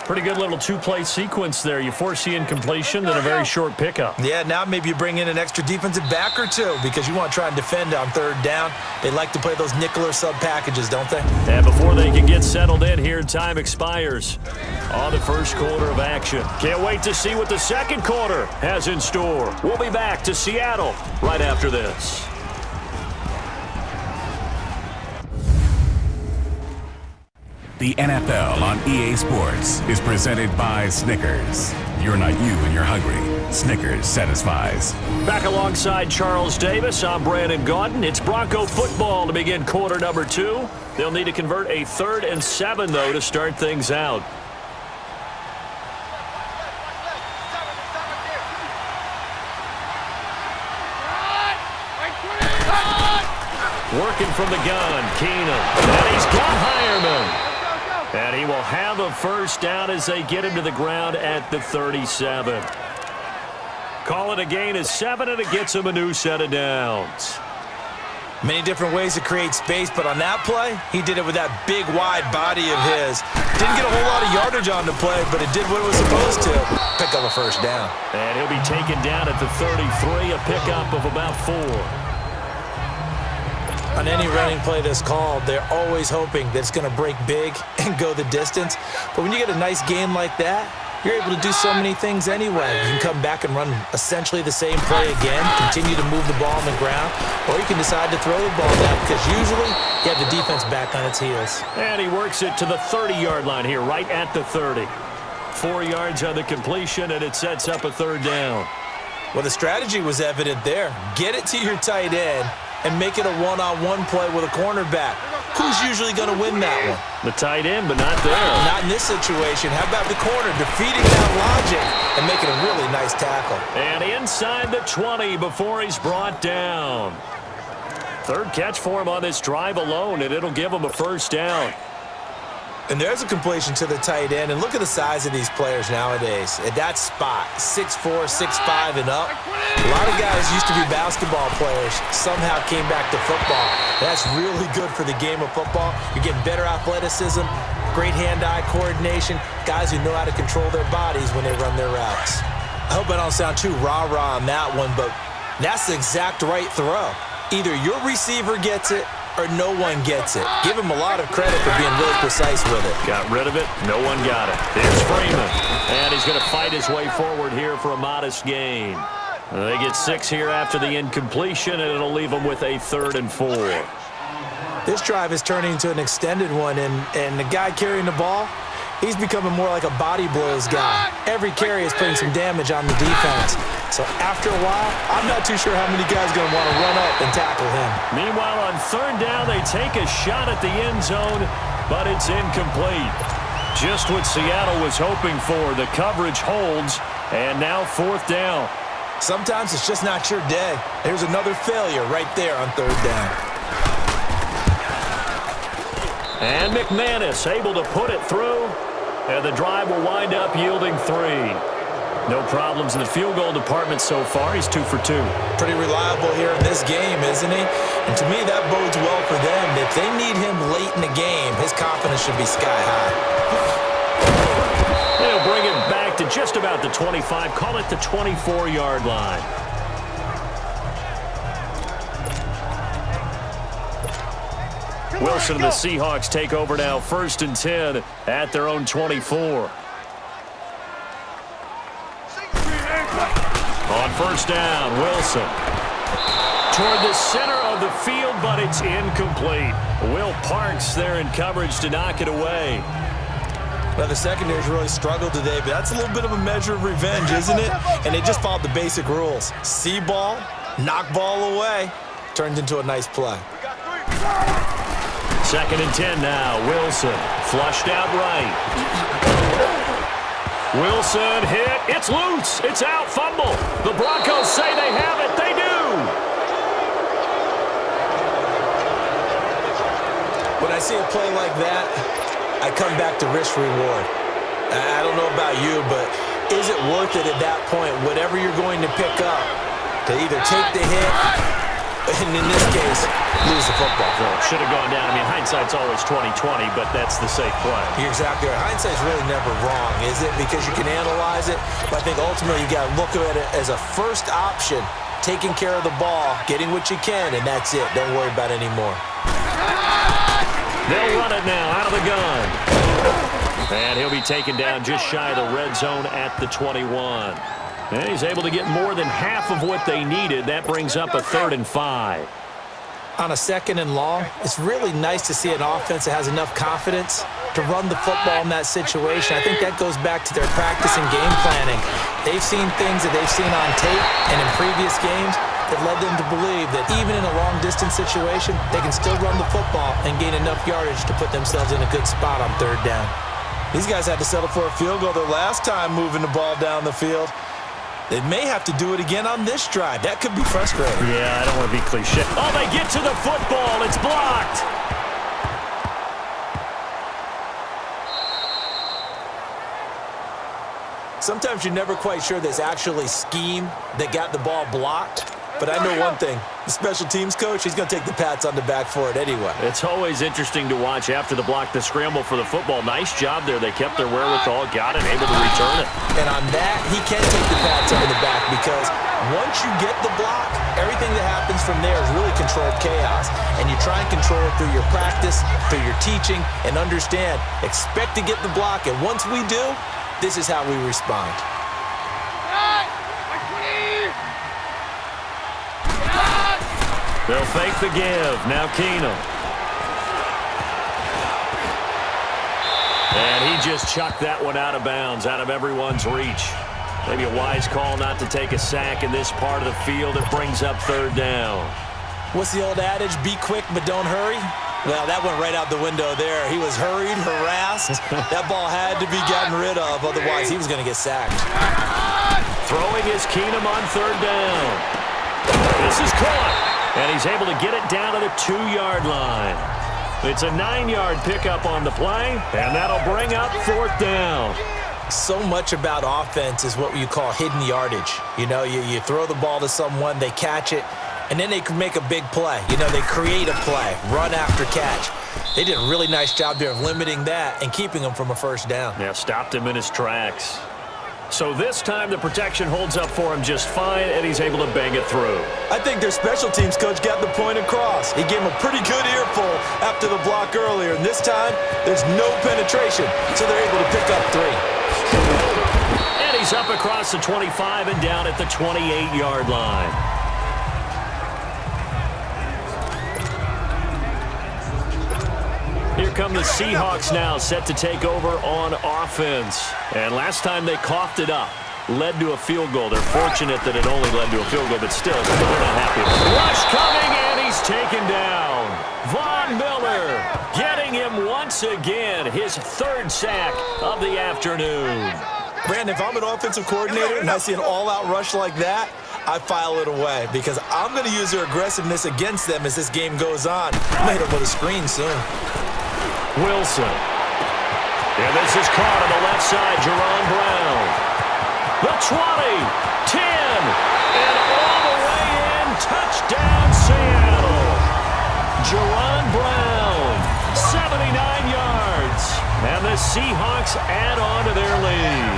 Pretty good little 2-play sequence there. You force the incompletion, then a very short pickup. Yeah, now maybe you bring in an extra defensive back or two because you want to try and defend on 3rd down. They like to play those nickel or sub packages, don't they? And before they can get settled in here, time expires on the first quarter of action. Can't wait to see what the second quarter has in store. We'll be back to Seattle right after this. The NFL on EA Sports is presented by Snickers. You're not you when you're hungry. Snickers satisfies. Back alongside Charles Davis, I'm Brandon Gaudin. It's Bronco football to begin quarter number 2. They'll need to convert a 3rd and 7, though, to start things out. Working from the gun, Keenum. And he's got Hireman. And he will have a first down as they get him to the ground at the 37. Call it a gain of 7, and it gets him a new set of downs. Many different ways to create space, but on that play, he did it with that big, wide body of his. Didn't get a whole lot of yardage on the play, but it did what it was supposed to. Pick up a first down. And he'll be taken down at the 33, a pickup of about 4. On any running play that's called, they're always hoping that it's going to break big and go the distance. But when you get a nice game like that, you're able to do so many things anyway. You can come back and run essentially the same play again, continue to move the ball on the ground, or you can decide to throw the ball down because usually you have the defense back on its heels. And he works it to the 30-yard line here, right at the 30. 4 yards on the completion, and it sets up a 3rd down. Well, the strategy was evident there. Get it to your tight end and make it a one-on-one play with a cornerback. Who's usually going to win that one? The tight end, but not there. Not in this situation. How about the corner defeating that logic and making a really nice tackle? And inside the 20 before he's brought down. 3rd catch for him on this drive alone, and it'll give him a first down. And there's a completion to the tight end. And look at the size of these players nowadays. At that spot, 6'4", 6'5", and up. A lot of guys used to be basketball players, somehow came back to football. That's really good for the game of football. You're getting better athleticism, great hand-eye coordination, guys who know how to control their bodies when they run their routes. I hope I don't sound too rah-rah on that one, but that's the exact right throw. Either your receiver gets it or no one gets it. Give him a lot of credit for being really precise with it. Got rid of it. No one got it. Here's Freeman. And he's going to fight his way forward here for a modest gain. They get 6 here after the incompletion, and it'll leave them with a 3rd and 4. This drive is turning into an extended one, and the guy carrying the ball, he's becoming more like a body blows guy. Every carry is putting some damage on the defense. So after a while, I'm not too sure how many guys are going to want to run up and tackle him. Meanwhile, on 3rd down, they take a shot at the end zone, but it's incomplete. Just what Seattle was hoping for. The coverage holds, and now 4th down. Sometimes it's just not your day. There's another failure right there on 3rd down. And McManus able to put it through, and the drive will wind up yielding 3. No problems in the field goal department so far. He's 2 for 2. Pretty reliable here in this game, isn't he? And to me, that bodes well for them. If they need him late in the game, his confidence should be sky high. They'll bring it back to just about the 25. Call it the 24-yard line. Wilson and the Seahawks take over now, 1st and 10 at their own 24. On 1st down, Wilson. Toward the center of the field, but it's incomplete. Will Parks there in coverage to knock it away. Well, the secondary's really struggled today, but that's a little bit of a measure of revenge, isn't it? And they just followed the basic rules. See ball, knock ball away. Turns into a nice play. 2nd and 10 now. Wilson flushed out right. Wilson hit. It's loose. It's out. Fumble. The Broncos say they have it. They do. When I see a play like that, I come back to risk reward. I don't know about you, but is it worth it at that point, whatever you're going to pick up, to either take the hit, and in this case, lose the football? So should have gone down. I mean, hindsight's always 20/20, but that's the safe play. You're exactly right. Hindsight's really never wrong, is it? Because you can analyze it, but I think ultimately you got to look at it as a first option, taking care of the ball, getting what you can, and that's it. Don't worry about it anymore. They'll run it now out of the gun. And he'll be taken down just shy of the red zone at the 21. And he's able to get more than half of what they needed. That brings up a 3rd and 5. on a 2nd and long, it's really nice to see an offense that has enough confidence to run the football in that situation. I think that goes back to their practice and game planning. They've seen things that they've seen on tape and in previous games that led them to believe that even in a long-distance situation, they can still run the football and gain enough yardage to put themselves in a good spot on 3rd down. These guys had to settle for a field goal their last time moving the ball down the field. They may have to do it again on this drive. That could be frustrating. Yeah, I don't want to be cliche. Oh, they get to the football. It's blocked. Sometimes you're never quite sure there's actually scheme that got the ball blocked. But I know one thing. The special teams coach, he's going to take the pats on the back for it anyway. It's always interesting to watch after the block, the scramble for the football. Nice job there. They kept their wherewithal, got it, able to return it. And on that, he can take the pats on the back because once you get the block, everything that happens from there is really controlled chaos. And you try and control it through your practice, through your teaching, and understand, expect to get the block. And once we do, this is how we respond. They'll fake the give. Now Keenum. And he just chucked that one out of bounds, out of everyone's reach. Maybe a wise call not to take a sack in this part of the field. It brings up 3rd down. What's the old adage? Be quick, but don't hurry. Well, that went right out the window there. He was hurried, harassed. That ball had to be gotten rid of, otherwise he was going to get sacked. Throwing is Keenum on 3rd down. This is caught. And he's able to get it down to the 2-yard line. It's a 9-yard pickup on the play, and that'll bring up 4th down. So much about offense is what you call hidden yardage. You know, you throw the ball to someone, they catch it, and then they can make a big play. You know, they create a play, run after catch. They did a really nice job there of limiting that and keeping him from a 1st down. Yeah, stopped him in his tracks. So this time the protection holds up for him just fine, and he's able to bang it through. I think their special teams coach got the point across. He gave him a pretty good earful after the block earlier, and this time there's no penetration, so they're able to pick up 3. And he's up across the 25 and down at the 28-yard line. Here come the Seahawks now, set to take over on offense. And last time they coughed it up, led to a field goal. They're fortunate that it only led to a field goal, but still, they're not happy. Rush coming, and he's taken down. Von Miller getting him once again, his 3rd sack of the afternoon. Brandon, if I'm an offensive coordinator and I see an all-out rush like that, I file it away because I'm going to use their aggressiveness against them as this game goes on. I'm going to hit them with a screen soon. Wilson. And this is caught on the left side, Jerron Brown. The 20, 10, and all the way in, touchdown Seattle. Jerron Brown, 79 yards. And the Seahawks add on to their lead.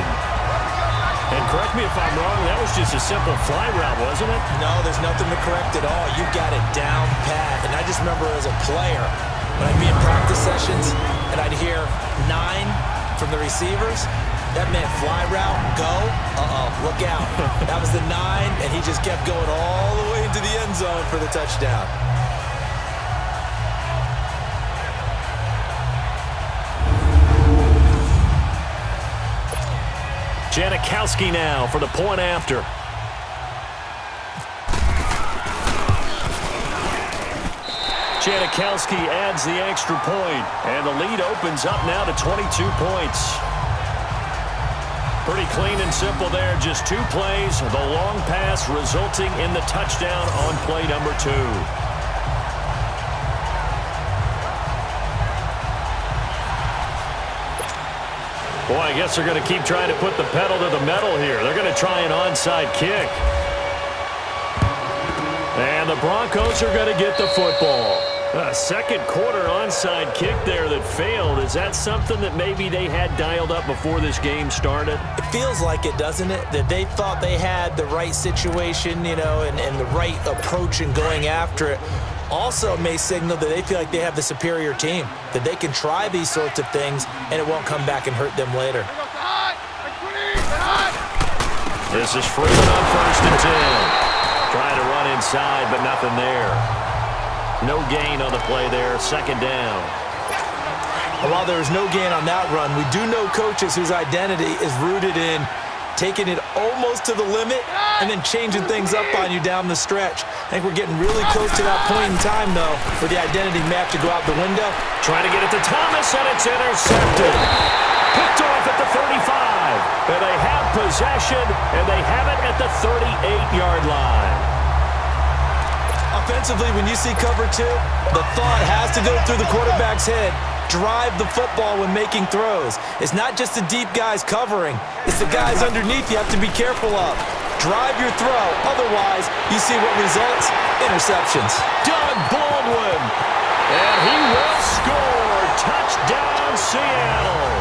And correct me if I'm wrong, that was just a simple fly route, wasn't it? No, there's nothing to correct at all. You've got it down pat. And I just remember as a player, when I'd be in practice sessions and I'd hear 9 from the receivers, that meant fly route, go, look out. That was the 9, and he just kept going all the way into the end zone for the touchdown. Janikowski now for the point after. Janikowski adds the extra point, and the lead opens up now to 22 points. Pretty clean and simple there, just 2 plays, the long pass resulting in the touchdown on play number 2. Boy, I guess they're going to keep trying to put the pedal to the metal here. They're going to try an onside kick. And the Broncos are going to get the football. A second quarter onside kick there that failed. Is that something that maybe they had dialed up before this game started? It feels like it, doesn't it? That they thought they had the right situation, you know, and the right approach in going after it. Also may signal that they feel like they have the superior team, that they can try these sorts of things and it won't come back and hurt them later. This is Freeman on 1st and 10. Trying to run inside, but nothing there. No gain on the play there, second down. While there was no gain on that run, we do know coaches whose identity is rooted in taking it almost to the limit and then changing things up on you down the stretch. I think we're getting really close to that point in time, though, for the identity map to go out the window. Trying to get it to Thomas, and it's intercepted. Picked off at the 35. And they have possession, and they have it at the 38-yard line. Offensively, when you see cover two, the thought has to go through the quarterback's head. Drive the football when making throws. It's not just the deep guys covering. It's the guys underneath you have to be careful of. Drive your throw. Otherwise, you see what results? Interceptions. Doug Baldwin. And he will score. Touchdown, Seattle.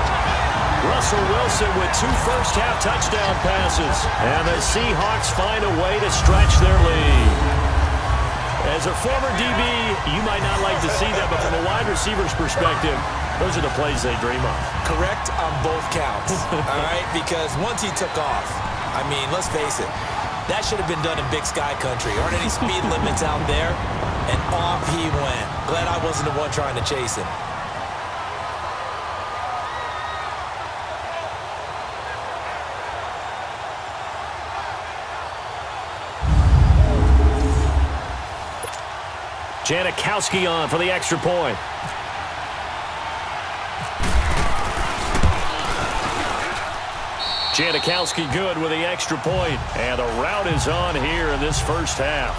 Russell Wilson with 2 first-half touchdown passes. And the Seahawks find a way to stretch their lead. As a former DB, you might not like to see that, but from a wide receiver's perspective, those are the plays they dream of. Correct on both counts, all right? Because once he took off, I mean, let's face it, that should have been done in Big Sky Country. Aren't any speed limits out there? And off he went. Glad I wasn't the one trying to chase him. Janikowski on for the extra point. Janikowski good with the extra point. And the route is on here in this first half.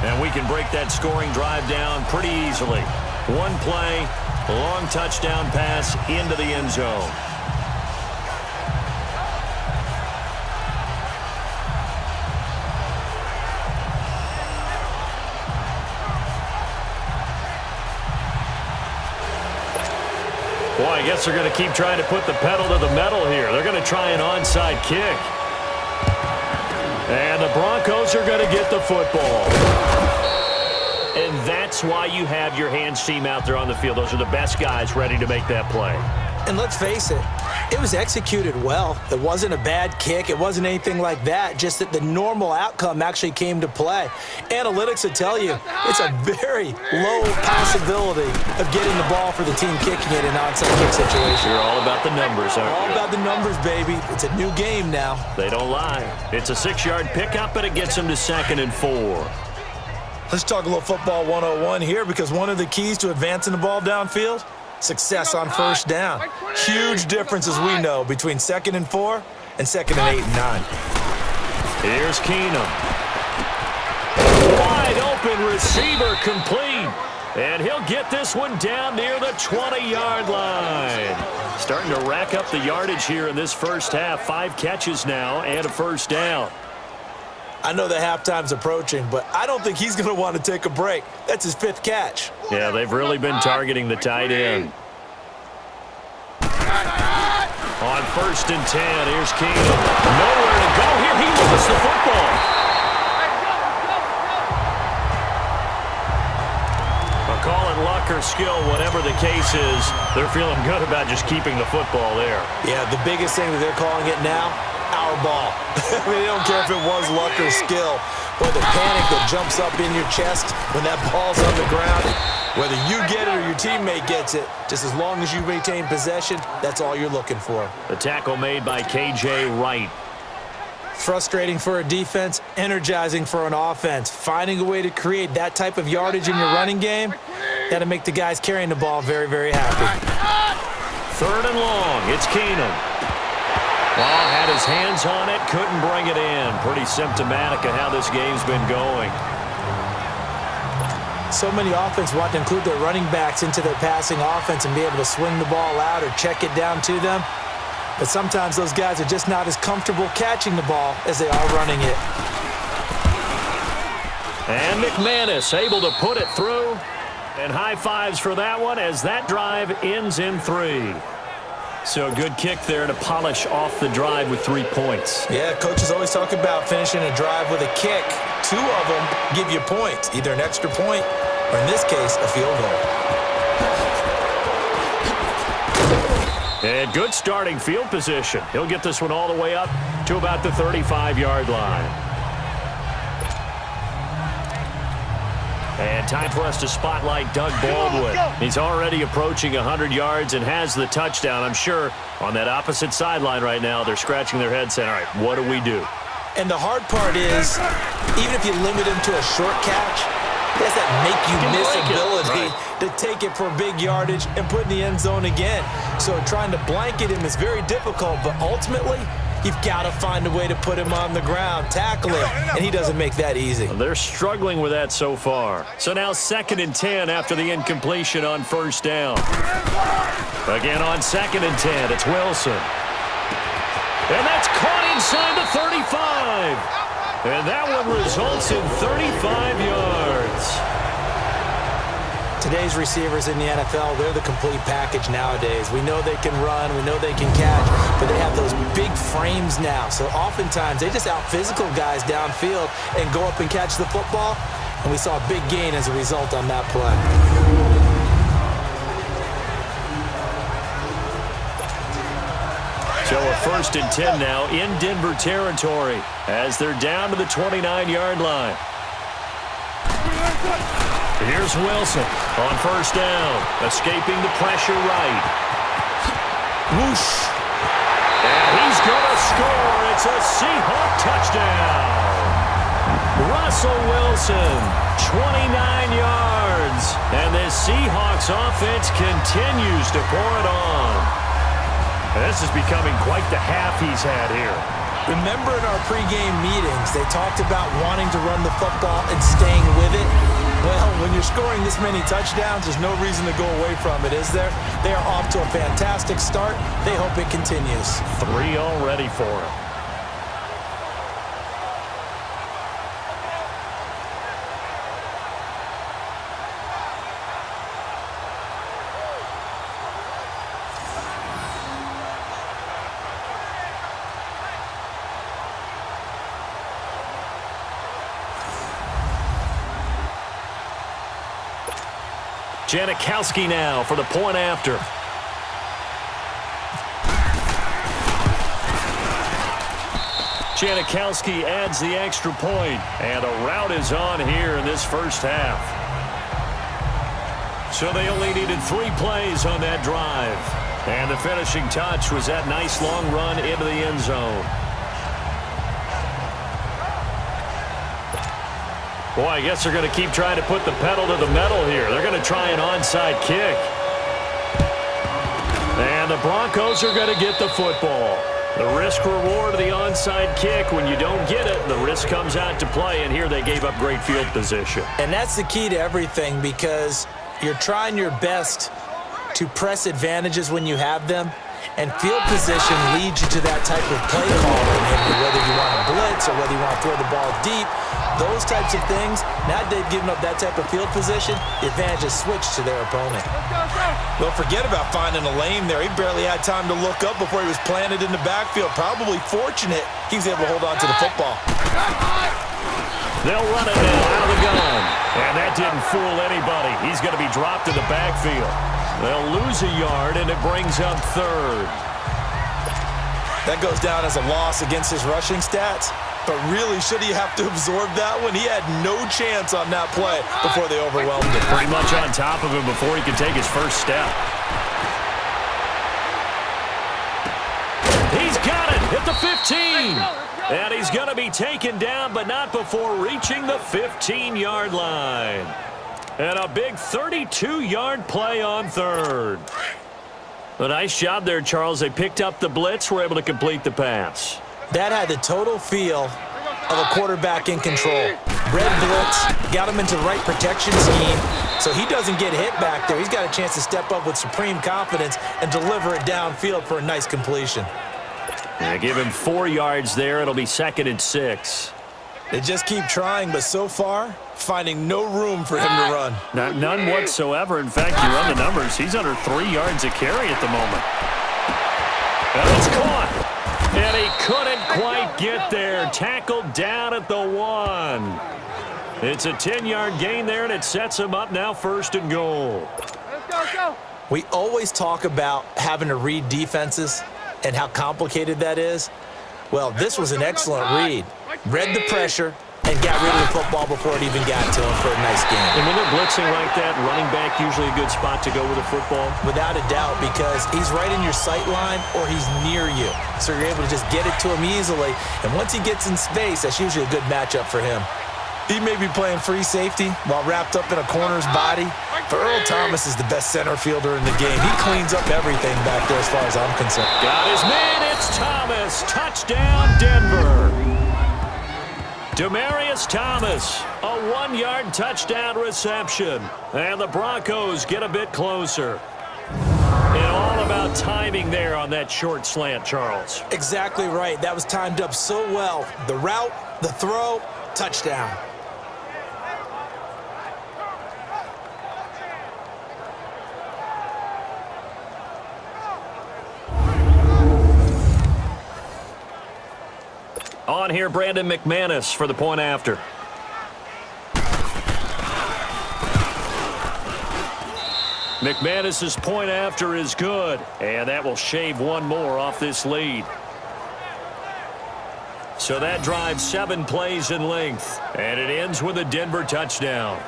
And we can break that scoring drive down pretty easily. One play, long touchdown pass into the end zone. Boy, I guess they're going to keep trying to put the pedal to the metal here. They're going to try an onside kick. And the Broncos are going to get the football. And that's why you have your hands team out there on the field. Those are the best guys ready to make that play. And let's face it, it was executed well. It wasn't a bad kick. It wasn't anything like that. Just that the normal outcome actually came to play. Analytics will tell you it's a very low possibility of getting the ball for the team kicking it in an onside kick situation. You're all about the numbers, aren't you? All about the numbers, baby. It's a new game now. They don't lie. It's a 6-yard pickup, and it gets them to 2nd and 4. Let's talk a little football 101 here, because one of the keys to advancing the ball downfield, success on first down. Huge difference, as we know, between 2nd and 4 and 2nd and 8 and 9. Here's Keenum. Wide open receiver complete. And he'll get this one down near the 20-yard line. Starting to rack up the yardage here in this first half. 5 catches now and a first down. I know that halftime's approaching, but I don't think he's going to want to take a break. That's his 5th catch. Yeah, they've really been targeting the tight end. On 1st and 10, here's Keenum. Nowhere to go here. He lost the football. I'll call it luck or skill, whatever the case is. They're feeling good about just keeping the football there. Yeah, the biggest thing that they're calling it now, our ball. I mean, they don't care if it was luck or skill. Boy, the panic that jumps up in your chest when that ball's on the ground, whether you get it or your teammate gets it, just as long as you maintain possession, that's all you're looking for. The tackle made by K.J. Wright. Frustrating for a defense, energizing for an offense. Finding a way to create that type of yardage in your running game, that'll make the guys carrying the ball very, very happy. 3rd and long, it's Keenum. Ball had his hands on it, couldn't bring it in. Pretty symptomatic of how this game's been going. So many offenses want to include their running backs into their passing offense and be able to swing the ball out or check it down to them. But sometimes those guys are just not as comfortable catching the ball as they are running it. And McManus able to put it through. And high fives for that one as that drive ends in 3. So a good kick there to polish off the drive with 3 points. Yeah, coaches always talk about finishing a drive with a kick. 2 of them give you points, either an extra point or, in this case, a field goal. And good starting field position. He'll get this one all the way up to about the 35-yard line. And time for us to spotlight Doug Baldwin. He's already approaching 100 yards and has the touchdown. I'm sure on that opposite sideline right now, they're scratching their heads saying, all right, what do we do? And the hard part is, even if you limit him to a short catch, he has that make-you-miss ability to take it for big yardage and put in the end zone again. So trying to blanket him is very difficult, but ultimately, you've got to find a way to put him on the ground, tackle him, and he doesn't make that easy. They're struggling with that so far. So now 2nd and 10 after the incompletion on 1st down. Again on 2nd and 10, it's Wilson. And that's caught inside the 35. And that one results in 35 yards. Today's receivers in the NFL, they're the complete package nowadays. We know they can run, we know they can catch, but they have those big frames now. So oftentimes, they just out-physical guys downfield and go up and catch the football. And we saw a big gain as a result on that play. So a 1st and 10 now in Denver territory as they're down to the 29-yard line. Here's Wilson on 1st down, escaping the pressure right. Whoosh. And he's going to score. It's a Seahawk touchdown. Russell Wilson, 29 yards. And this Seahawks offense continues to pour it on. This is becoming quite the half he's had here. Remember in our pregame meetings, they talked about wanting to run the football and staying with it. Well, when you're scoring this many touchdowns, there's no reason to go away from it, is there? They are off to a fantastic start. They hope it continues. 3 already for him. Janikowski now for the point after. Janikowski adds the extra point, and a rout is on here in this first half. So they only needed 3 plays on that drive. And the finishing touch was that nice long run into the end zone. Boy, I guess they're going to keep trying to put the pedal to the metal here. They're going to try an onside kick. And the Broncos are going to get the football. The risk-reward of the onside kick, when you don't get it, the risk comes out to play, and here they gave up great field position. And that's the key to everything, because you're trying your best to press advantages when you have them, and field position leads you to that type of play calling, whether you want to blitz or whether you want to throw the ball deep. Those types of things, now they've given up that type of field position, the advantage is switched to their opponent. Well, forget about finding a lane there. He barely had time to look up before he was planted in the backfield. Probably fortunate he was able to hold on to the football. They'll run it now out of the gun. And that didn't fool anybody. He's going to be dropped in the backfield. They'll lose a yard, and it brings up 3rd. That goes down as a loss against his rushing stats. But really, should he have to absorb that one? He had no chance on that play before they overwhelmed him. Pretty much on top of him before he could take his first step. He's got it at the 15. And he's going to be taken down, but not before reaching the 15-yard line. And a big 32-yard play on 3rd. A nice job there, Charles. They picked up the blitz, were able to complete the pass. That had the total feel of a quarterback in control. Red blitz, got him into the right protection scheme, so he doesn't get hit back there. He's got a chance to step up with supreme confidence and deliver it downfield for a nice completion. Yeah, give him 4 yards there. It'll be 2nd and 6. They just keep trying, but so far, finding no room for him to run. None whatsoever. In fact, you run the numbers. He's under 3 yards a carry at the moment. And it's caught. And he couldn't quite get there. Tackled down at the 1. It's a 10-yard gain there, and it sets him up now 1st and goal. Let's go. We always talk about having to read defenses and how complicated that is. Well, this was an excellent read. Read the pressure and got rid of the football before it even got to him for a nice game. And when they're blitzing like that, running back usually a good spot to go with a football? Without a doubt, because he's right in your sight line or he's near you. So you're able to just get it to him easily. And once he gets in space, that's usually a good matchup for him. He may be playing free safety while wrapped up in a corner's body, but Earl Thomas is the best center fielder in the game. He cleans up everything back there as far as I'm concerned. Got his man, it's Thomas. Touchdown, Denver. Demaryius Thomas, a 1-yard touchdown reception. And the Broncos get a bit closer. And all about timing there on that short slant, Charles. Exactly right. That was timed up so well. The route, the throw, touchdown. On here, Brandon McManus for the point after. McManus's point after is good, and that will shave one more off this lead. So that drives 7 plays in length, and it ends with a Denver touchdown.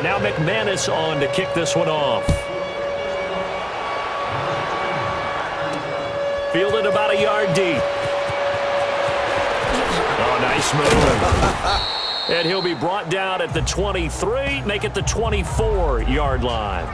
Now McManus on to kick this one off. Fielded about a yard deep. Oh, nice move. And he'll be brought down at the 23, make it the 24-yard line.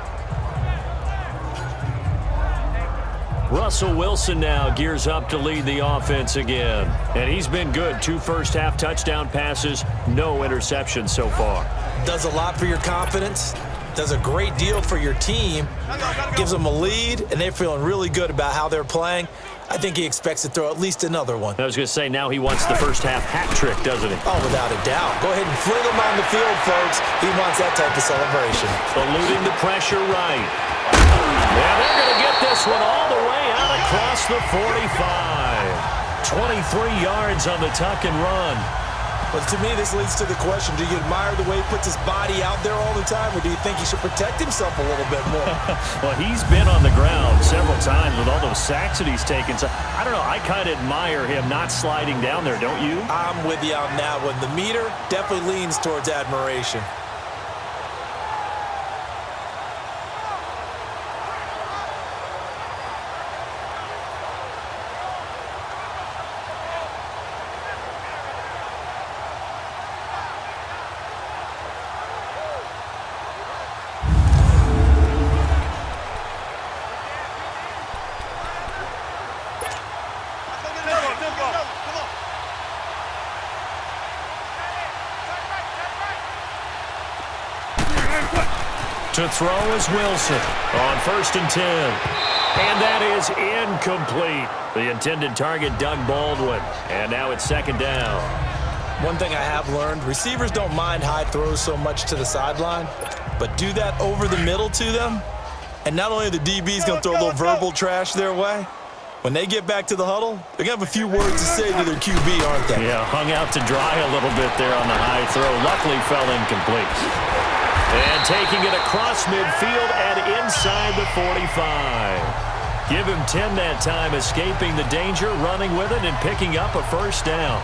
Russell Wilson now gears up to lead the offense again. And he's been good. 2 first-half touchdown passes, no interceptions so far. Does a lot for your confidence, does a great deal for your team, gives them a lead, and they're feeling really good about how they're playing. I think he expects to throw at least another one. I was going to say, now he wants the first-half hat trick, doesn't he? Oh, without a doubt. Go ahead and fling him on the field, folks. He wants that type of celebration. Eluding the pressure right. And they're going to get this one all the way out across the 45. 23 yards on the tuck and run. But to me, this leads to the question, do you admire the way he puts his body out there all the time, or do you think he should protect himself a little bit more? Well, he's been on the ground several times with all those sacks that he's taken. So, I don't know, I kind of admire him not sliding down there, don't you? I'm with you on that one. The meter definitely leans towards admiration. To throw is Wilson on 1st and 10. And that is incomplete. The intended target, Doug Baldwin. And now it's 2nd down. One thing I have learned, receivers don't mind high throws so much to the sideline, but do that over the middle to them, and not only are the DBs going to throw a little verbal trash their way, when they get back to the huddle, they're going to have a few words to say to their QB, aren't they? Yeah, hung out to dry a little bit there on the high throw. Luckily fell incomplete. And taking it across midfield and inside the 45. Give him 10 that time, escaping the danger, running with it, and picking up a 1st down.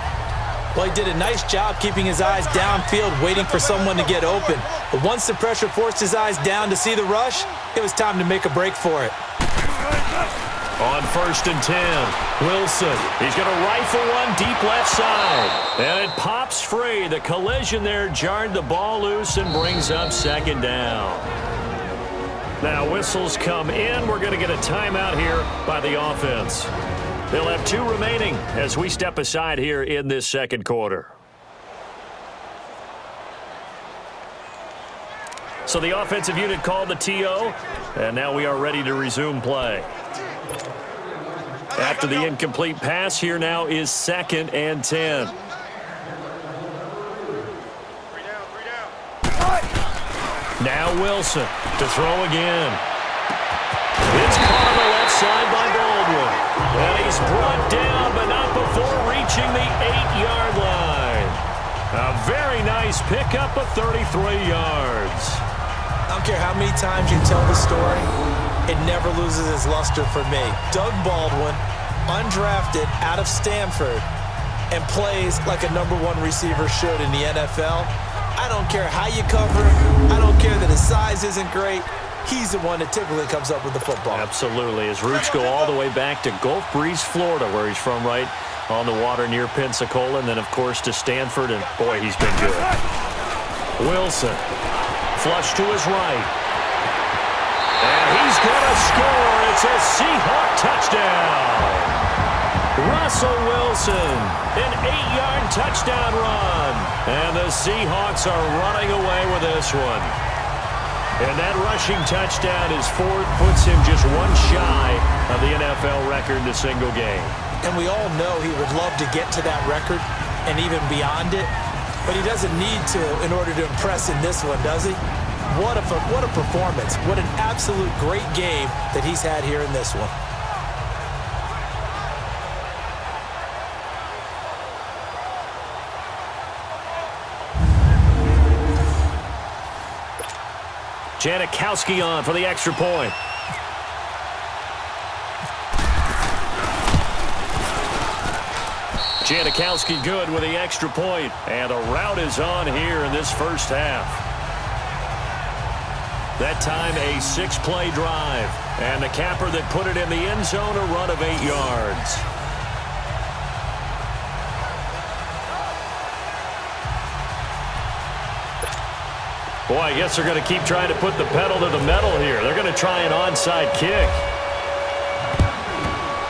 Well, he did a nice job keeping his eyes downfield, waiting for someone to get open. But once the pressure forced his eyes down to see the rush, it was time to make a break for it. On 1st and 10, Wilson. He's going to rifle one deep left side. And it pops free. The collision there jarred the ball loose and brings up 2nd down. Now whistles come in. We're going to get a timeout here by the offense. They'll have 2 remaining as we step aside here in this 2nd quarter. So the offensive unit called the TO, and now we are ready to resume play. After the incomplete pass, here now is 2nd and 10. Now Wilson to throw again. It's caught on the left side by Baldwin. And he's brought down, but not before reaching the 8-yard line. A very nice pickup of 33 yards. I don't care how many times you tell the story, it never loses its luster for me. Doug Baldwin, undrafted out of Stanford, and plays like a #1 receiver should in the NFL. I don't care how you cover him. I don't care that his size isn't great. He's the one that typically comes up with the football. Absolutely. His roots go all the way back to Gulf Breeze, Florida, where he's from, right on the water near Pensacola, and then, of course, to Stanford, and, boy, he's been good. Wilson, flush to his right. And he's going to score. It's a Seahawk touchdown. Russell Wilson, an 8-yard touchdown run. And the Seahawks are running away with this one. And that rushing touchdown is fourth, puts him just one shy of the NFL record in a single game. And we all know he would love to get to that record and even beyond it, but he doesn't need to in order to impress in this one, does he? What a performance. What an absolute great game that he's had here in this one. Janikowski on for the extra point. Janikowski good with the extra point. And the route is on here in this first half. That time a 6-play drive. And the capper that put it in the end zone, a run of 8 yards. Boy, I guess they're going to keep trying to put the pedal to the metal here. They're going to try an onside kick.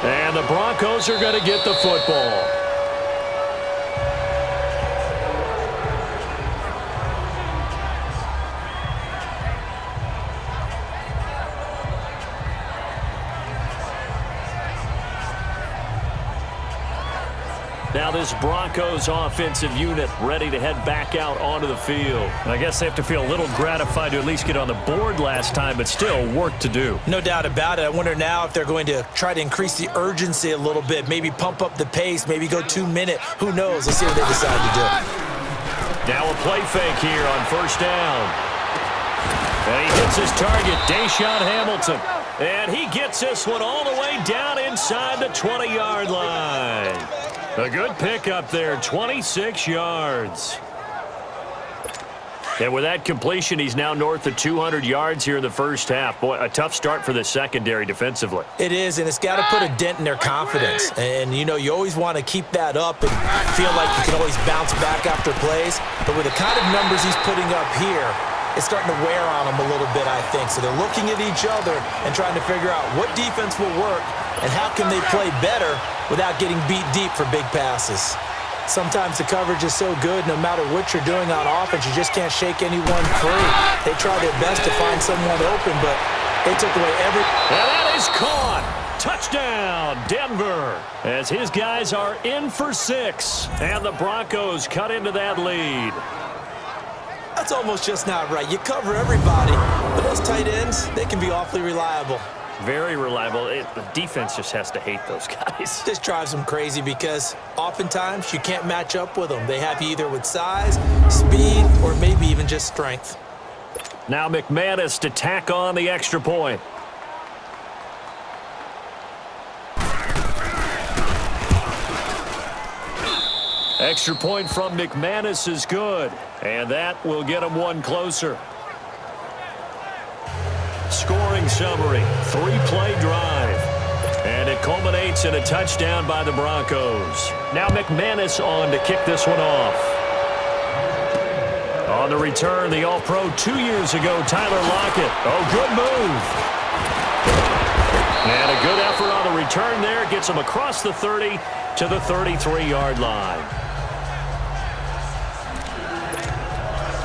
And the Broncos are going to get the football. Now this Broncos offensive unit ready to head back out onto the field. And I guess they have to feel a little gratified to at least get on the board last time, but still work to do. No doubt about it. I wonder now if they're going to try to increase the urgency a little bit, maybe pump up the pace, maybe go 2-minute. Who knows? Let's see what they decide to do. Now a play fake here on first down. And he hits his target, Deshaun Hamilton. And he gets this one all the way down inside the 20-yard line. A good pickup there, 26 yards. And with that completion, he's now north of 200 yards here in the first half. Boy, a tough start for the secondary defensively. It is, and it's got to put a dent in their confidence. And, you know, you always want to keep that up and feel like you can always bounce back after plays. But with the kind of numbers he's putting up here, it's starting to wear on them a little bit, I think. So they're looking at each other and trying to figure out what defense will work and how can they play better without getting beat deep for big passes. Sometimes the coverage is so good, no matter what you're doing on offense, you just can't shake anyone free. They try their best to find someone open, but they took away every... And that is caught. Touchdown, Denver, as his guys are in for 6. And the Broncos cut into that lead. That's almost just not right. You cover everybody, but those tight ends, they can be awfully reliable. Very reliable. The defense just has to hate those guys. This drives them crazy because oftentimes you can't match up with them. They have you either with size, speed, or maybe even just strength. Now McManus to tack on the extra point. Extra point from McManus is good, and that will get him one closer. Scoring summary, 3-play drive, and it culminates in a touchdown by the Broncos. Now McManus on to kick this one off. On the return, the All-Pro 2 years ago, Tyler Lockett. Oh, good move. And a good effort on the return there. Gets him across the 30 to the 33-yard line.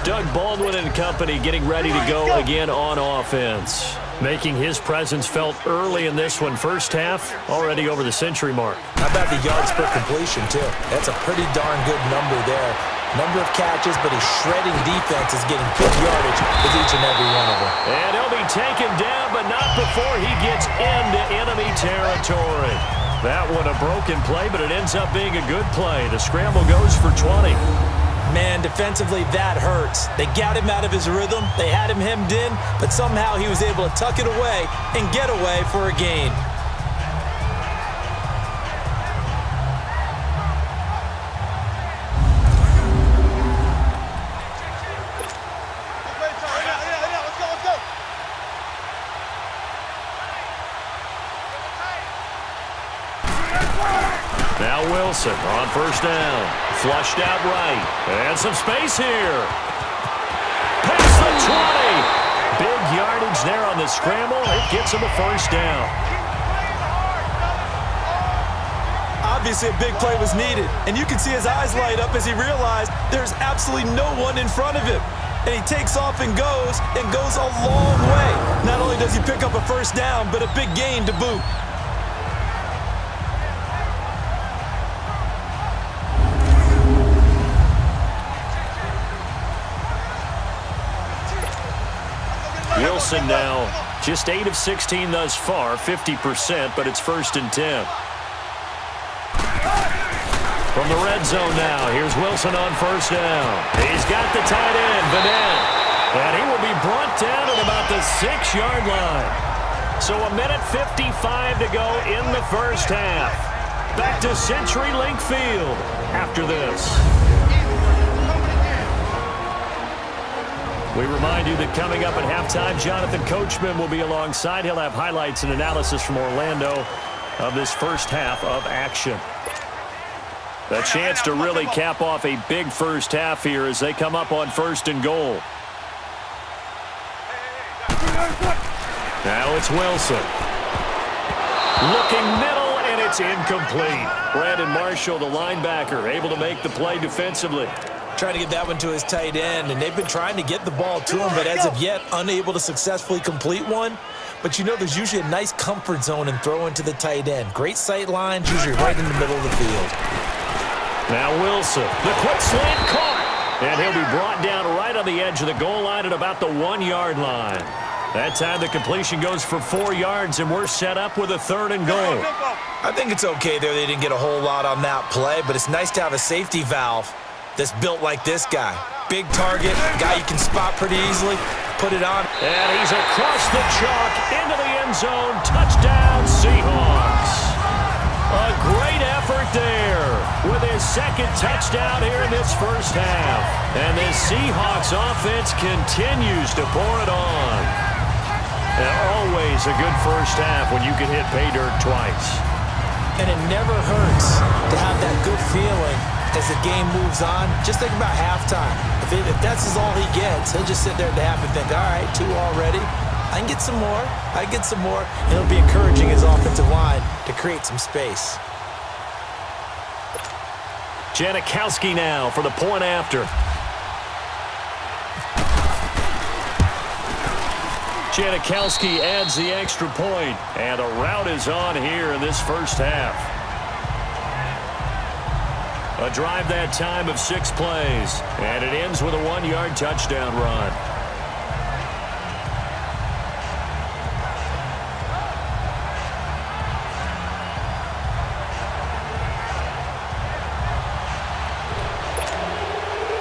Doug Baldwin and company getting ready to go again on offense. Making his presence felt early in this one. First half, already over the century mark. How about the yards per completion, too? That's a pretty darn good number there. Number of catches, but his shredding defense is getting good yardage with each and every one of them. And he'll be taken down, but not before he gets into enemy territory. That one a broken play, but it ends up being a good play. The scramble goes for 20. Man, defensively, that hurts. They got him out of his rhythm. They had him hemmed in, but somehow he was able to tuck it away and get away for a gain. Now Wilson on first down. Flushed out right. And some space here. Past the 20. Big yardage there on the scramble. It gets him a first down. Obviously, a big play was needed, and you can see his eyes light up as he realized there's absolutely no one in front of him. And he takes off and goes a long way. Not only does he pick up a first down, but a big gain to boot. Wilson now just 8 of 16 thus far, 50%, but it's 1st and 10. From the red zone now, here's Wilson on first down. He's got the tight end, Vanette, and he will be brought down at about the 6-yard line. So a minute 55 to go in the first half. Back to CenturyLink Field after this. We remind you that coming up at halftime, Jonathan Coachman will be alongside. He'll have highlights and analysis from Orlando of this first half of action. A chance to really cap off a big first half here as they come up on 1st and goal. Now it's Wilson. Looking middle, and it's incomplete. Brandon Marshall, the linebacker, able to make the play defensively. Trying to get that one to his tight end, and they've been trying to get the ball to him, but as of yet, unable to successfully complete one. But you know there's usually a nice comfort zone in throwing to the tight end. Great sight lines, usually right in the middle of the field. Now Wilson, the quick slant caught, and he'll be brought down right on the edge of the goal line at about the 1-yard line. That time the completion goes for 4 yards, and we're set up with a 3rd and goal. I think it's okay there. They didn't get a whole lot on that play, but it's nice to have a safety valve that's built like this guy. Big target, guy you can spot pretty easily, put it on. And he's across the chalk into the end zone. Touchdown, Seahawks. A great effort there with his 2nd touchdown here in this first half. And the Seahawks offense continues to pour it on. And always a good first half when you can hit pay dirt twice. And it never hurts to have that good feeling as the game moves on. Just think about halftime. If that's all he gets, he'll just sit there at the half and think, all right, 2 already. I can get some more. I can get some more. And it'll be encouraging his offensive line to create some space. Janikowski now for the point after. Janikowski adds the extra point, and the route is on here in this first half. A drive that time of 6 plays, and it ends with a 1-yard touchdown run.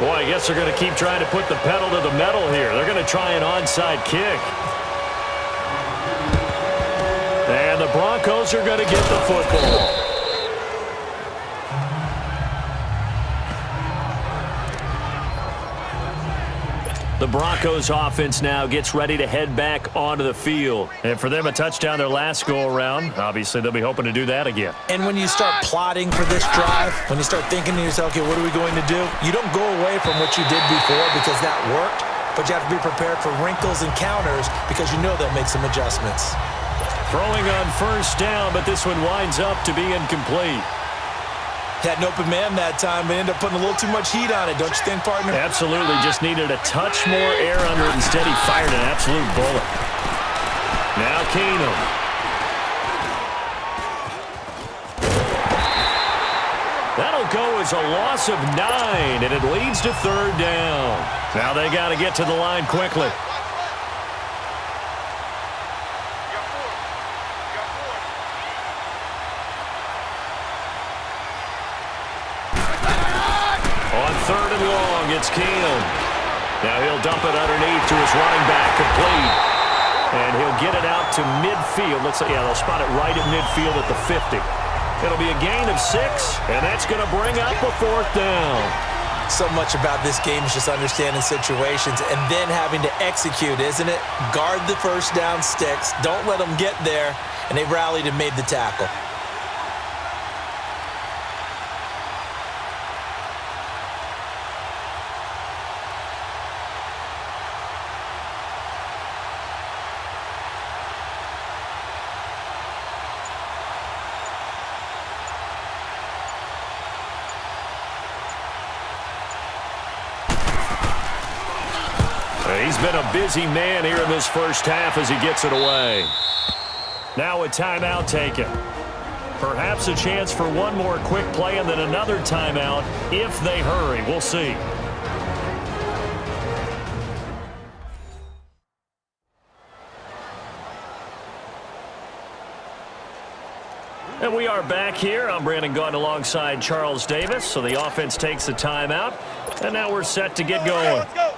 Boy, I guess they're going to keep trying to put the pedal to the metal here. They're going to try an onside kick. And the Broncos are going to get the football. The Broncos offense now gets ready to head back onto the field. And for them, a touchdown their last go-around. Obviously, they'll be hoping to do that again. And when you start plotting for this drive, when you start thinking to yourself, okay, what are we going to do? You don't go away from what you did before because that worked, but you have to be prepared for wrinkles and counters because you know they'll make some adjustments. Throwing on first down, but this one winds up to be incomplete. Had an open man that time, but ended up putting a little too much heat on it, don't you think, partner? Absolutely. Just needed a touch more air under it. Instead, he fired an absolute bullet. Now Keenum. That'll go as a loss of 9, and it leads to 3rd down. Now they got to get to the line quickly. 3rd and long. It's Keenum. Now he'll dump it underneath to his running back, complete. And he'll get it out to midfield. They'll spot it right at midfield at the 50. It'll be a gain of 6, and that's going to bring up a 4th down. So much about this game is just understanding situations and then having to execute, isn't it? Guard the first down sticks. Don't let them get there. And they rallied and made the tackle. He's been a busy man here in this first half as he gets it away. Now a timeout taken. Perhaps a chance for one more quick play and then another timeout if they hurry. We'll see. And we are back here. I'm Brandon Gaudin alongside Charles Davis. So the offense takes a timeout. And now we're set to get going. Let's go.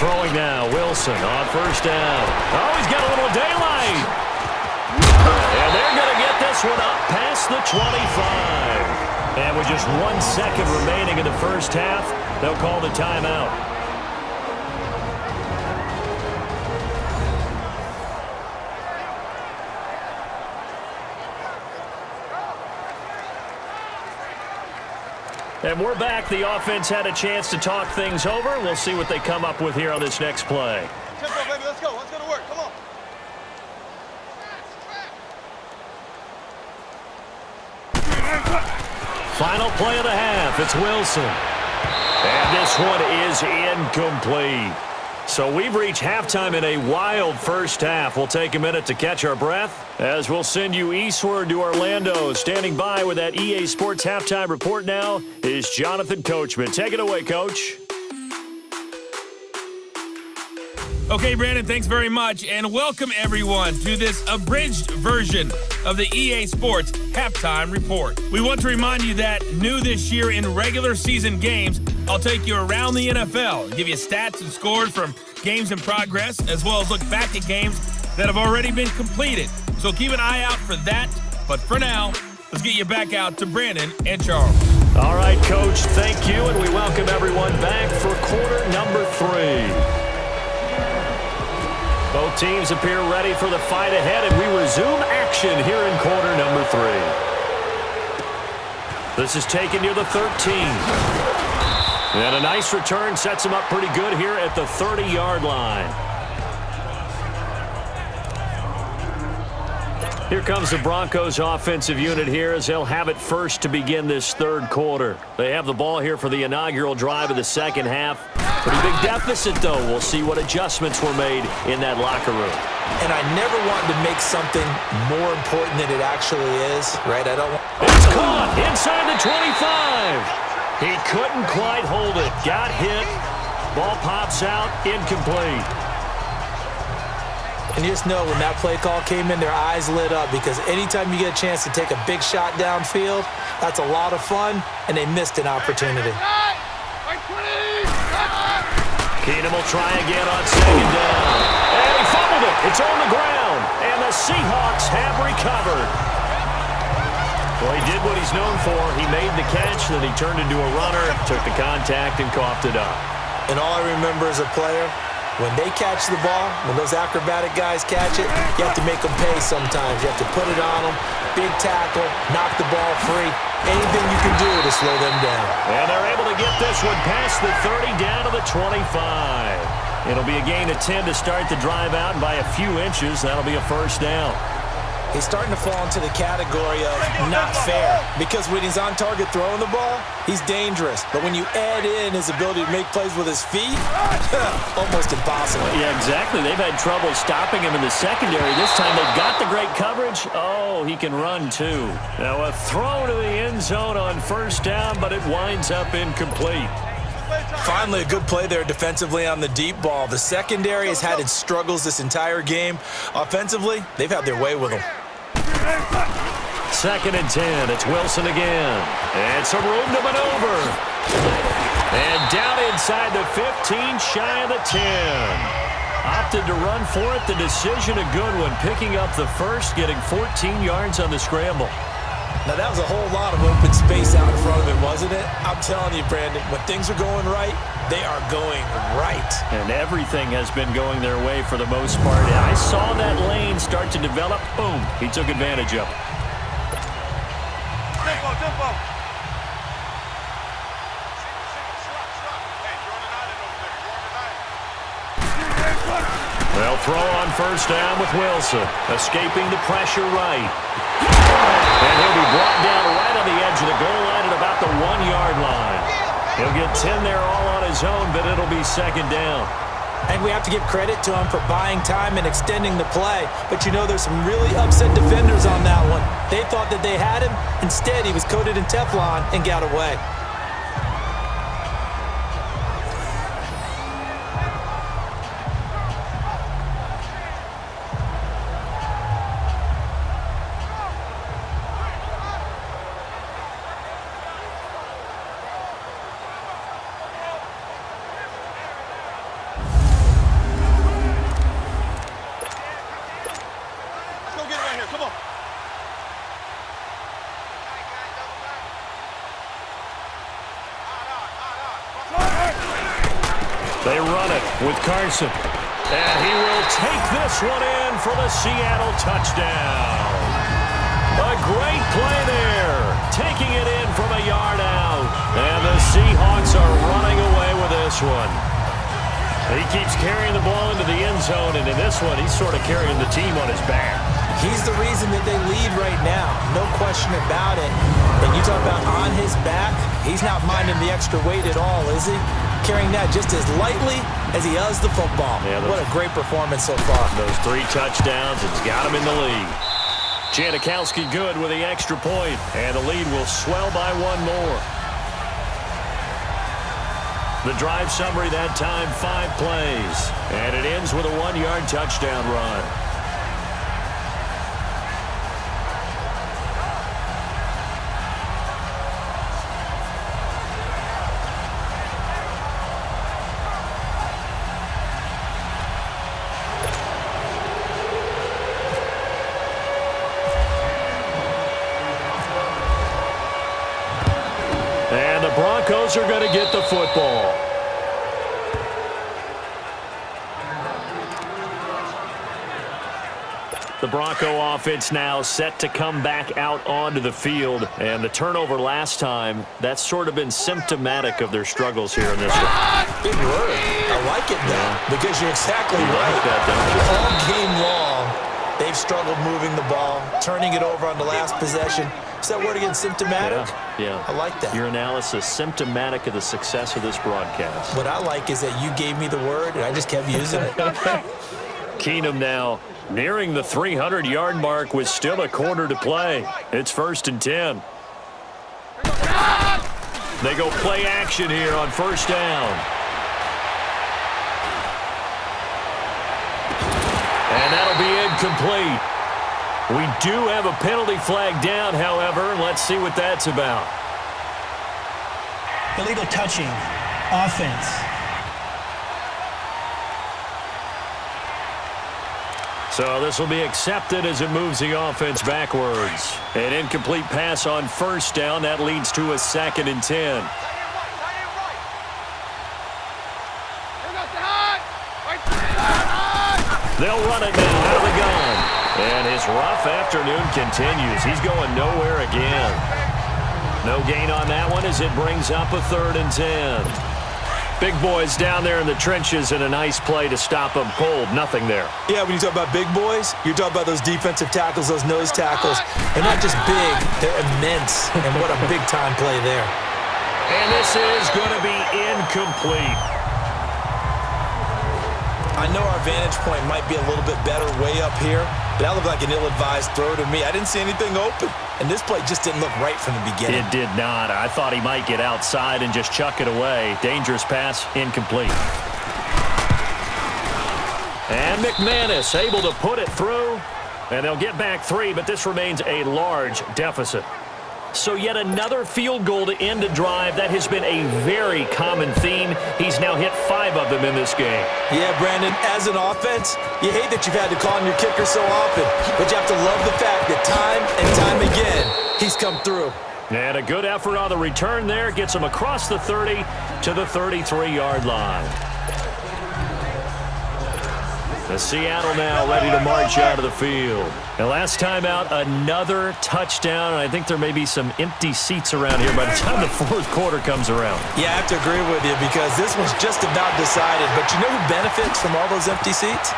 Throwing now, Wilson on first down. Oh, he's got a little daylight. And they're going to get this one up past the 25. And with just 1 second remaining in the first half, they'll call the timeout. And we're back. The offense had a chance to talk things over. We'll see what they come up with here on this next play. Tempo, baby. Let's go. Let's go to work. Come on. Final play of the half. It's Wilson. And this one is incomplete. So we've reached halftime in a wild first half. We'll take a minute to catch our breath as we'll send you eastward to Orlando. Standing by with that EA Sports halftime report now is Jonathan Coachman. Take it away, Coach. Okay, Brandon, thanks very much, and welcome everyone to this abridged version of the EA Sports Halftime Report. We want to remind you that new this year in regular season games, I'll take you around the NFL, give you stats and scores from games in progress, as well as look back at games that have already been completed. So keep an eye out for that, but for now, let's get you back out to Brandon and Charles. All right, Coach, thank you, and we welcome everyone back for quarter number 3. Both teams appear ready for the fight ahead, and we resume action here in quarter number 3. This is taken near the 13. And a nice return sets him up pretty good here at the 30-yard line. Here comes the Broncos offensive unit here as they'll have it first to begin this third quarter. They have the ball here for the inaugural drive of the second half. Pretty big deficit, though. We'll see what adjustments were made in that locker room. And I never wanted to make something more important than it actually is, right? It's caught inside the 25. He couldn't quite hold it. Got hit. Ball pops out. Incomplete. And you just know when that play call came in, their eyes lit up because anytime you get a chance to take a big shot downfield, that's a lot of fun, and they missed an opportunity. Keenum will try again on second down. And he fumbled it. It's on the ground. And the Seahawks have recovered. Well, he did what he's known for. He made the catch, then he turned into a runner, took the contact, and coughed it up. And all I remember as a player, when they catch the ball, when those acrobatic guys catch it, you have to make them pay sometimes. You have to put it on them, big tackle, knock the ball free. Anything you can do to slow them down. And they're able to get this one past the 30 down to the 25. It'll be a gain of 10 to start the drive out, and by a few inches, that'll be a first down. He's starting to fall into the category of not fair because when he's on target throwing the ball, he's dangerous. But when you add in his ability to make plays with his feet, almost impossible. Yeah, exactly. They've had trouble stopping him in the secondary. This time they've got the great coverage. Oh, he can run too. Now a throw to the end zone on first down, but it winds up incomplete. Finally, a good play there defensively on the deep ball. The secondary has had its struggles this entire game. Offensively, they've had their way with them. 2nd and 10. It's Wilson again. And some room to maneuver. And down inside the 15, shy of the 10. Opted to run for it. The decision a good one. Picking up the first, getting 14 yards on the scramble. Now, that was a whole lot of open space out in front of him, wasn't it? I'm telling you, Brandon, when things are going right, they are going right. And everything has been going their way for the most part. And I saw that lane start to develop. Boom. He took advantage of it. Tempo, tempo. They'll throw on 1st down with Wilson. Escaping the pressure right. And he'll be brought down right on the edge of the goal line at about the 1-yard line. He'll get 10 there all on his own, but it'll be 2nd down. And we have to give credit to him for buying time and extending the play. But you know, there's some really upset defenders on that one. They thought that they had him. Instead, he was coated in Teflon and got away. They run it with Carson. And he will take this one in for the Seattle touchdown. A great play there. Taking it in from a yard out. And the Seahawks are running away with this one. He keeps carrying the ball into the end zone, and in this one, he's sort of carrying the team on his back. He's the reason that they lead right now. No question about it. And you talk about on his back, he's not minding the extra weight at all, is he? Carrying that just as lightly as he does the football. Yeah, what a great performance so far. Those 3 touchdowns, it's got him in the lead. Janikowski good with the extra point, and the lead will swell by 1 more. The drive summary that time, 5 plays. And it ends with a 1-yard touchdown run. And the Broncos are going to get the football. The Bronco offense now set to come back out onto the field. And the turnover last time, that's sort of been symptomatic of their struggles here in this one. Big word. I like it, though, because you're exactly right. Like that, don't you? All game long, they've struggled moving the ball, turning it over on the last possession. Is that word again, symptomatic? Yeah. I like that. Your analysis, symptomatic of the success of this broadcast. What I like is that you gave me the word, and I just kept using it. Keenum now nearing the 300-yard mark with still a quarter to play. It's 1st and 10. They go play action here on 1st down. And that'll be incomplete. We do have a penalty flag down, however. Let's see what that's about. Illegal touching. Offense. So this will be accepted as it moves the offense backwards. An incomplete pass on 1st down. That leads to a 2nd and 10. They'll run it now out of the gun. And his rough afternoon continues. He's going nowhere again. No gain on that one as it brings up a 3rd and 10. Big boys down there in the trenches, and a nice play to stop them cold. Nothing there. Yeah, when you talk about big boys, you're talking about those defensive tackles, those nose tackles. They're not just big, they're immense. And what a big-time play there. And this is going to be incomplete. I know our vantage point might be a little bit better way up here, but that looked like an ill-advised throw to me. I didn't see anything open, and this play just didn't look right from the beginning. It did not. I thought he might get outside and just chuck it away. Dangerous pass, incomplete. And McManus able to put it through, And they'll get back 3, but this remains a large deficit. So yet another field goal to end a drive. That has been a very common theme. He's now hit 5 of them in this game. Yeah, Brandon, as an offense, you hate that you've had to call on your kicker so often, but you have to love the fact that time and time again, he's come through. And a good effort on the return there. Gets him across the 30 to the 33-yard line. The Seattle now ready to march out of the field. And last time out, another touchdown. And I think there may be some empty seats around here by the time the fourth quarter comes around. Yeah, I have to agree with you because this one's just about decided. But you know who benefits from all those empty seats?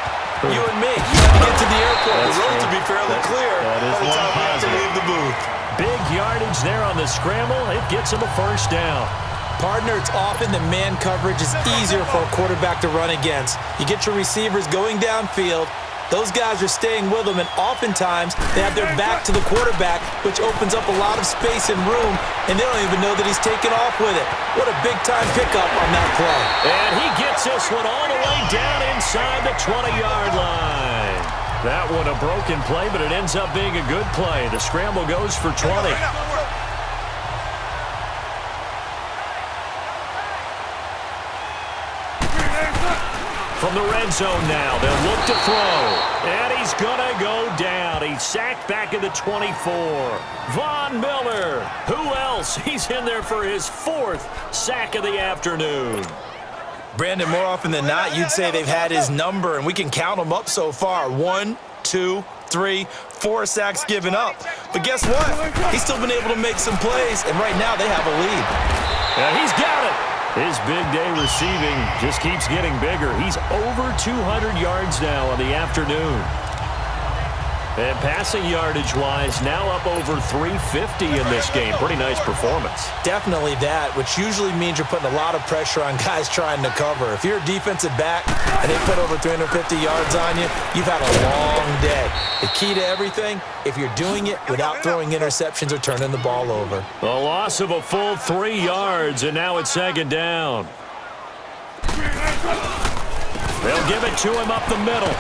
You and me. Get to the airport. The roads will be fairly clear that is by the time we have to leave the booth. Big yardage there on the scramble. It gets him a first down. Partner, it's often that man coverage is easier for a quarterback to run against. You get your receivers going downfield. Those guys are staying with them, and oftentimes they have their back to the quarterback, which opens up a lot of space and room, and they don't even know that he's taken off with it. What a big-time pickup on that play. And he gets this one all the way down inside the 20-yard line. That one a broken play, but it ends up being a good play. The scramble goes for 20. From the red zone now, they'll look to throw. And he's going to go down. He's sacked back at the 24. Von Miller. Who else? He's in there for his 4th sack of the afternoon. Brandon, more often than not, you'd say they've had his number, and we can count them up so far. 1, 2, 3, 4 sacks given up. But guess what? He's still been able to make some plays, and right now they have a lead. Yeah, he's got it. His big day receiving just keeps getting bigger. He's over 200 yards now on the afternoon. And passing yardage-wise, now up over 350 in this game. Pretty nice performance. Definitely that, which usually means you're putting a lot of pressure on guys trying to cover. If you're a defensive back and they put over 350 yards on you, you've had a long day. The key to everything, if you're doing it without throwing interceptions or turning the ball over. A loss of a full 3 yards, and now it's 2nd down. They'll give it to him up the middle.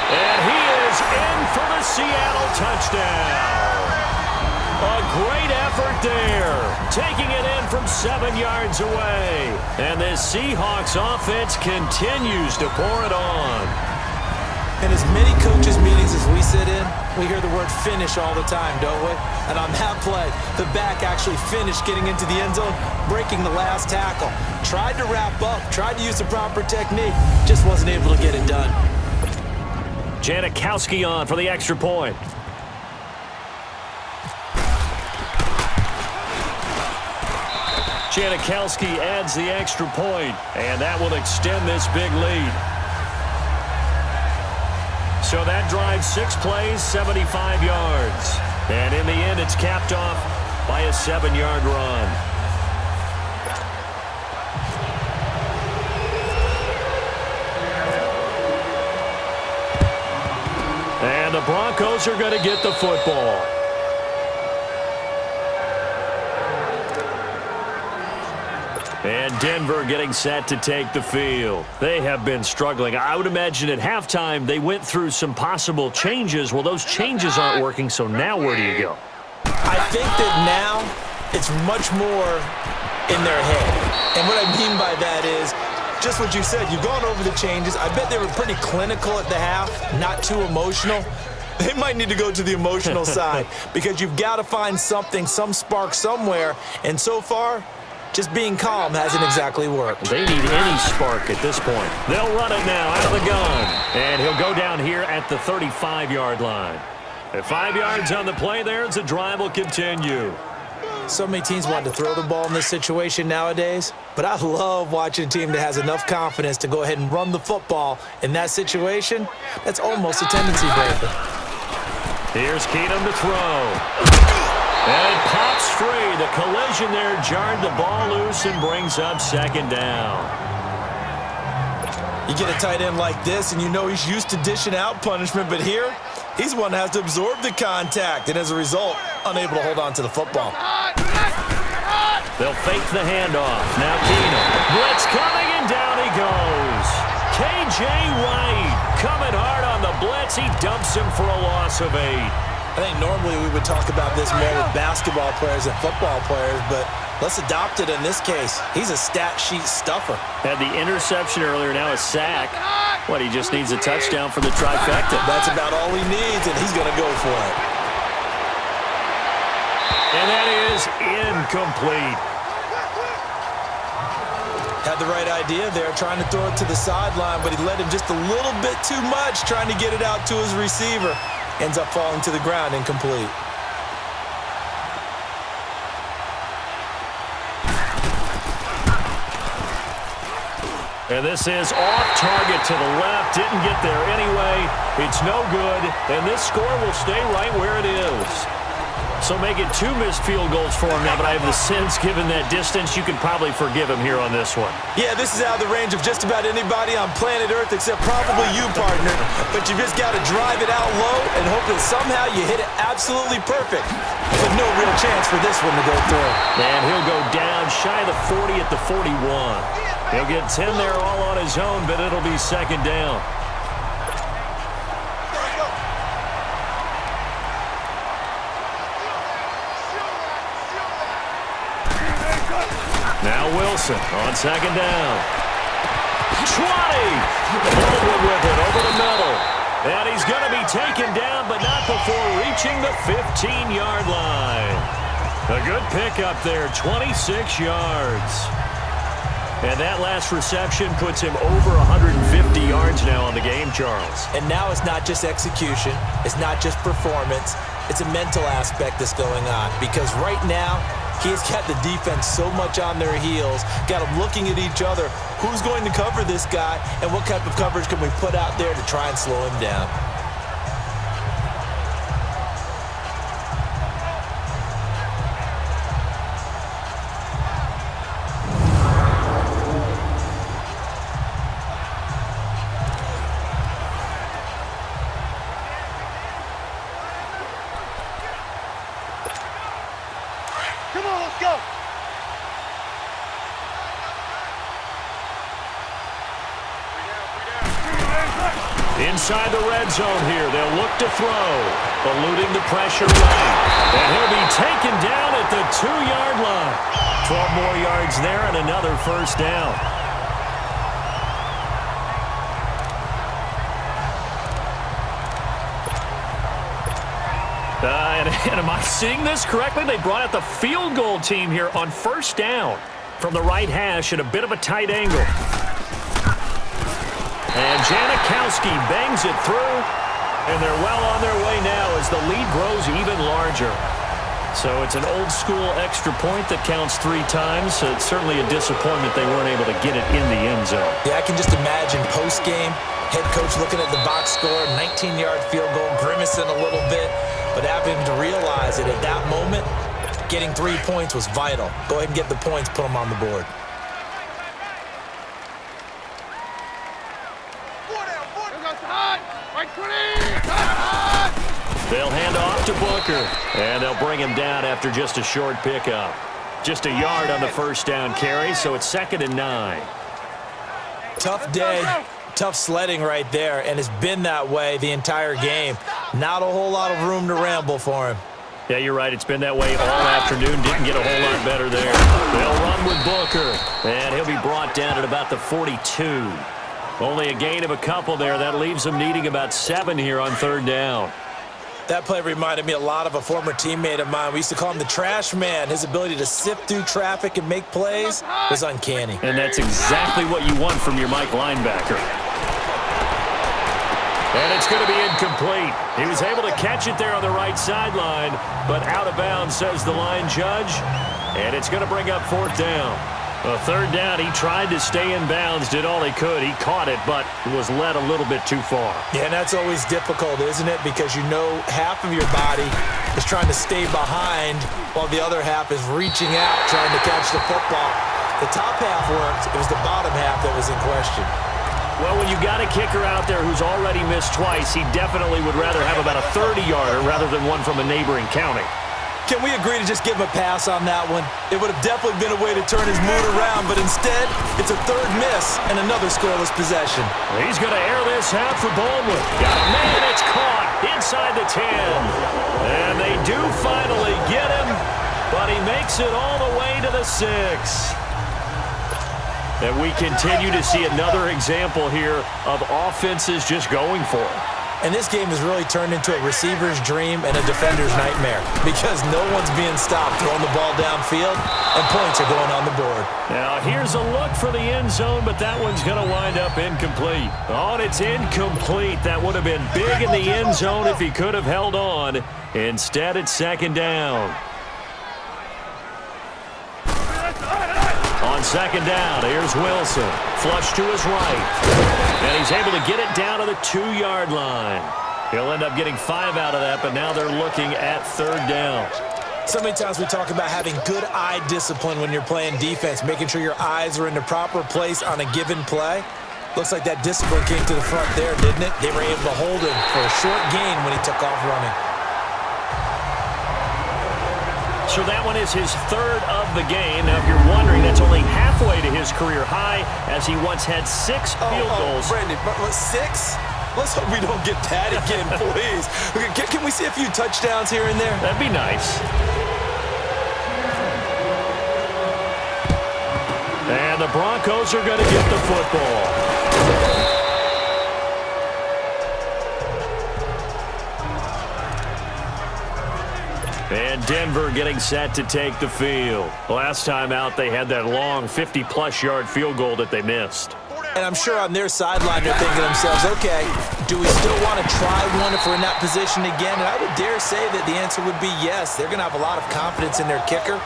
And he is in for the Seattle touchdown. A great effort there, taking it in from 7 yards away. And the Seahawks offense continues to pour it on. In as many coaches' meetings as we sit in, we hear the word finish all the time, don't we? And on that play, the back actually finished getting into the end zone, breaking the last tackle. Tried to wrap up, tried to use the proper technique, just wasn't able to get it done. Janikowski on for the extra point. Janikowski adds the extra point, and that will extend this big lead. So that drives 6 plays, 75 yards. And in the end, it's capped off by a 7-yard run. And the Broncos are going to get the football. And Denver getting set to take the field. They have been struggling. I would imagine at halftime they went through some possible changes. Well, those changes aren't working, so now where do you go? I think that now it's much more in their head. And what I mean by that is just what you said. You've gone over the changes. I bet they were pretty clinical at the half, not too emotional. They might need to go to the emotional side because you've got to find something, some spark somewhere. And so far, just being calm hasn't exactly worked. They need any spark at this point. They'll run it now out of the gun. And he'll go down here at the 35-yard line. At 5 yards on the play there, the drive will continue. So many teams want to throw the ball in this situation nowadays, but I love watching a team that has enough confidence to go ahead and run the football in that situation. That's almost a tendency breaker. Here's Keenum to throw. And it pops free. The collision there jarred the ball loose and brings up 2nd down. You get a tight end like this, and you know he's used to dishing out punishment, but here, he's one that has to absorb the contact, and as a result, unable to hold on to the football. They'll fake the handoff. Now Keenum. Blitz coming, and down he goes. K.J. Wright coming hard on the blitz. He dumps him for a loss of 8. I think normally we would talk about this more with basketball players and football players, but let's adopt it in this case. He's a stat sheet stuffer. Had the interception earlier, now a sack. What, he just needs a touchdown for the trifecta. That's about all he needs, and he's going to go for it. And that is incomplete. Had the right idea there, trying to throw it to the sideline, but he led him just a little bit too much, trying to get it out to his receiver. Ends up falling to the ground, incomplete. And this is off target to the left. Didn't get there anyway. It's no good. And this score will stay right where it is. So make it 2 missed field goals for him now, but I have the sense, given that distance, you can probably forgive him here on this one. Yeah, this is out of the range of just about anybody on planet Earth except probably you, partner. But you just got to drive it out low and hope that somehow you hit it absolutely perfect. But no real chance for this one to go through. And he'll go down shy of the 40 at the 41. He'll get 10 there all on his own, but it'll be second down. Now Wilson on second down. 20! Baldwin with it over the middle. And he's going to be taken down, but not before reaching the 15-yard line. A good pickup there, 26 yards. And that last reception puts him over 150 yards now on the game, Charles. And now it's not just execution. It's not just performance. It's a mental aspect that's going on. Because right now, he's got the defense so much on their heels, got them looking at each other. Who's going to cover this guy, and what type of coverage can we put out there to try and slow him down? Come on, let's go. Inside the red zone here, they'll look to throw, eluding the pressure right. And he'll be taken down at the 2-yard line. 12 more yards there and another first down. And am I seeing this correctly? They brought out the field goal team here on first down from the right hash at a bit of a tight angle. And Janikowski bangs it through, and they're well on their way now as the lead grows even larger. So it's an old-school extra point that counts 3 times. So it's certainly a disappointment they weren't able to get it in the end zone. Yeah, I can just imagine post-game, head coach looking at the box score, 19-yard field goal, grimacing a little bit, but having to realize that at that moment, getting 3 points was vital. Go ahead and get the points, put them on the board. They'll hand off to Booker, and they'll bring him down after just a short pickup. Just a yard on the first down carry, so it's 2nd and 9. Tough day, tough sledding right there, and it's been that way the entire game. Not a whole lot of room to ramble for him. Yeah, you're right. It's been that way all afternoon. Didn't get a whole lot better there. They'll run with Booker, and he'll be brought down at about the 42. Only a gain of a couple there. That leaves him needing about 7 here on 3rd down. That play reminded me a lot of a former teammate of mine. We used to call him the trash man. His ability to sift through traffic and make plays was uncanny. And that's exactly what you want from your Mike linebacker. And it's going to be incomplete. He was able to catch it there on the right sideline, but out of bounds, says the line judge. And it's going to bring up 4th down. A 3rd down, he tried to stay in bounds, did all he could. He caught it, but was led a little bit too far. Yeah, and that's always difficult, isn't it? Because you know half of your body is trying to stay behind while the other half is reaching out, trying to catch the football. The top half worked. It was the bottom half that was in question. Well, when you got a kicker out there who's already missed twice, he definitely would rather have about a 30-yarder rather than one from a neighboring county. Can we agree to just give him a pass on that one? It would have definitely been a way to turn his mood around, but instead, it's a third miss and another scoreless possession. He's going to air this out for Baldwin. Got a man, it's caught inside the 10. And they do finally get him, but he makes it all the way to the 6. And we continue to see another example here of offenses just going for it. And this game has really turned into a receiver's dream and a defender's nightmare because no one's being stopped throwing the ball downfield, and points are going on the board. Now, here's a look for the end zone, but that one's going to wind up incomplete. Oh, and it's incomplete. That would have been big in the end zone if he could have held on. Instead, it's second down. On second down, here's Wilson. Flush to his right. And he's able to get it down to the 2-yard line. He'll end up getting 5 out of that, but now they're looking at third down. So many times we talk about having good eye discipline when you're playing defense, making sure your eyes are in the proper place on a given play. Looks like that discipline came to the front there, didn't it? They were able to hold him for a short gain when he took off running. So that one is his third of the game. Now, if you're wondering, that's only halfway to his career high, as he once had 6 field goals. Brandon, 6? Let's hope we don't get that again, please. Can we see a few touchdowns here and there? That'd be nice. And the Broncos are going to get the football. And Denver getting set to take the field. Last time out, they had that long 50-plus yard field goal that they missed. And I'm sure on their sideline they're thinking to themselves, okay, do we still want to try one if we're in that position again? And I would dare say that the answer would be yes. They're going to have a lot of confidence in their kicker.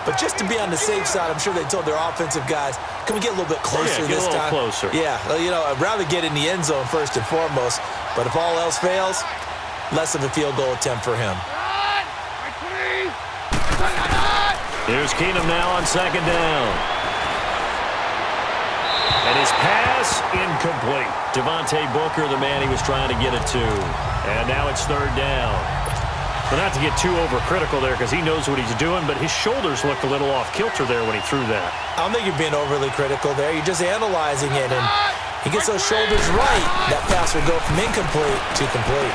But just to be on the safe side, I'm sure they told their offensive guys, can we get a little bit closer this time? Closer. Yeah, well, I'd rather get in the end zone first and foremost. But if all else fails, less of a field goal attempt for him. Here's Keenum now on second down. And his pass incomplete. Devontae Booker, the man he was trying to get it to. And now it's third down. But not to get too overcritical there because he knows what he's doing, but his shoulders looked a little off kilter there when he threw that. I don't think you're being overly critical there. You're just analyzing it, and he gets those shoulders right. That pass will go from incomplete to complete.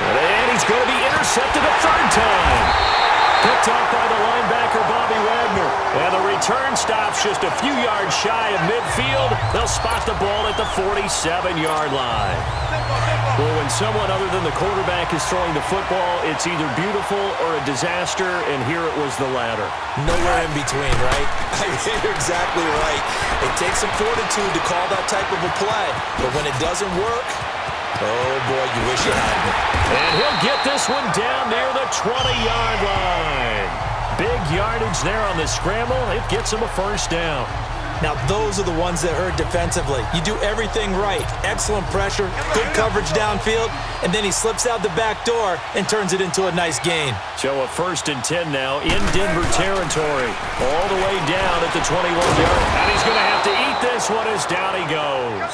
And he's going to be intercepted a third time. Picked up by the linebacker, Bobby Wagner. And the return stops just a few yards shy of midfield. They'll spot the ball at the 47-yard line. Well, when someone other than the quarterback is throwing the football, it's either beautiful or a disaster, and here it was the latter. Nowhere in between, right? You're exactly right. It takes some fortitude to call that type of a play. But when it doesn't work, oh, boy, you wish you had it. And he'll get this one down near the 20-yard line. Big yardage there on the scramble. It gets him a first down. Now, those are the ones that hurt defensively. You do everything right. Excellent pressure, good coverage downfield, and then he slips out the back door and turns it into a nice gain. So a 1st and 10 now in Denver territory. All the way down at the 21-yard. And he's going to have to eat this one as down he goes.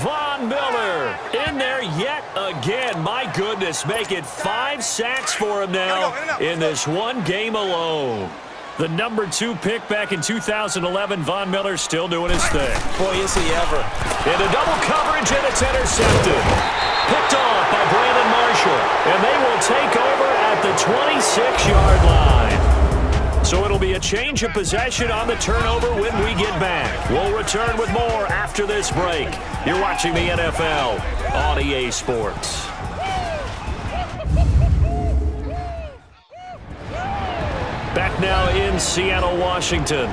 Von Miller in there yet again. My goodness, make it 5 sacks for him now in this one game alone. The number 2 pick back in 2011, Von Miller still doing his thing. Boy, is he ever. Into double coverage, and it's intercepted. Picked off by Brandon Marshall, and they will take over at the 26-yard line. So it'll be a change of possession on the turnover when we get back. We'll return with more after this break. You're watching the NFL on EA Sports. Back now in Seattle, Washington.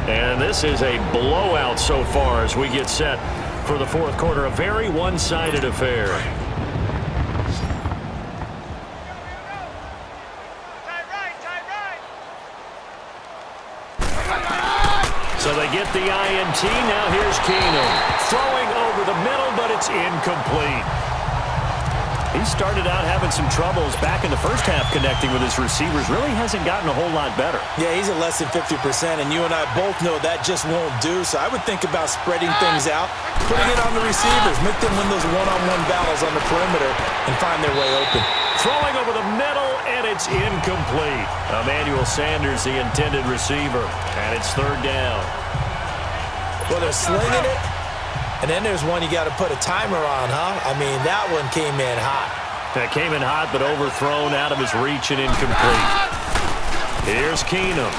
And this is a blowout so far as we get set for the fourth quarter. A very one-sided affair. So they get the INT. Now here's Keenum. Throwing over the middle, but it's incomplete. He started out having some troubles back in the first half connecting with his receivers. Really hasn't gotten a whole lot better. Yeah, he's at less than 50%, and you and I both know that just won't do. So I would think about spreading things out, putting it on the receivers, make them win those one-on-one battles on the perimeter, and find their way open. Throwing over the middle, and it's incomplete. Emmanuel Sanders, the intended receiver, and it's third down. Well, they're slinging it, and then there's one you got to put a timer on, huh? I mean, that one came in hot. That came in hot, but overthrown out of his reach and incomplete. Here's Keenum.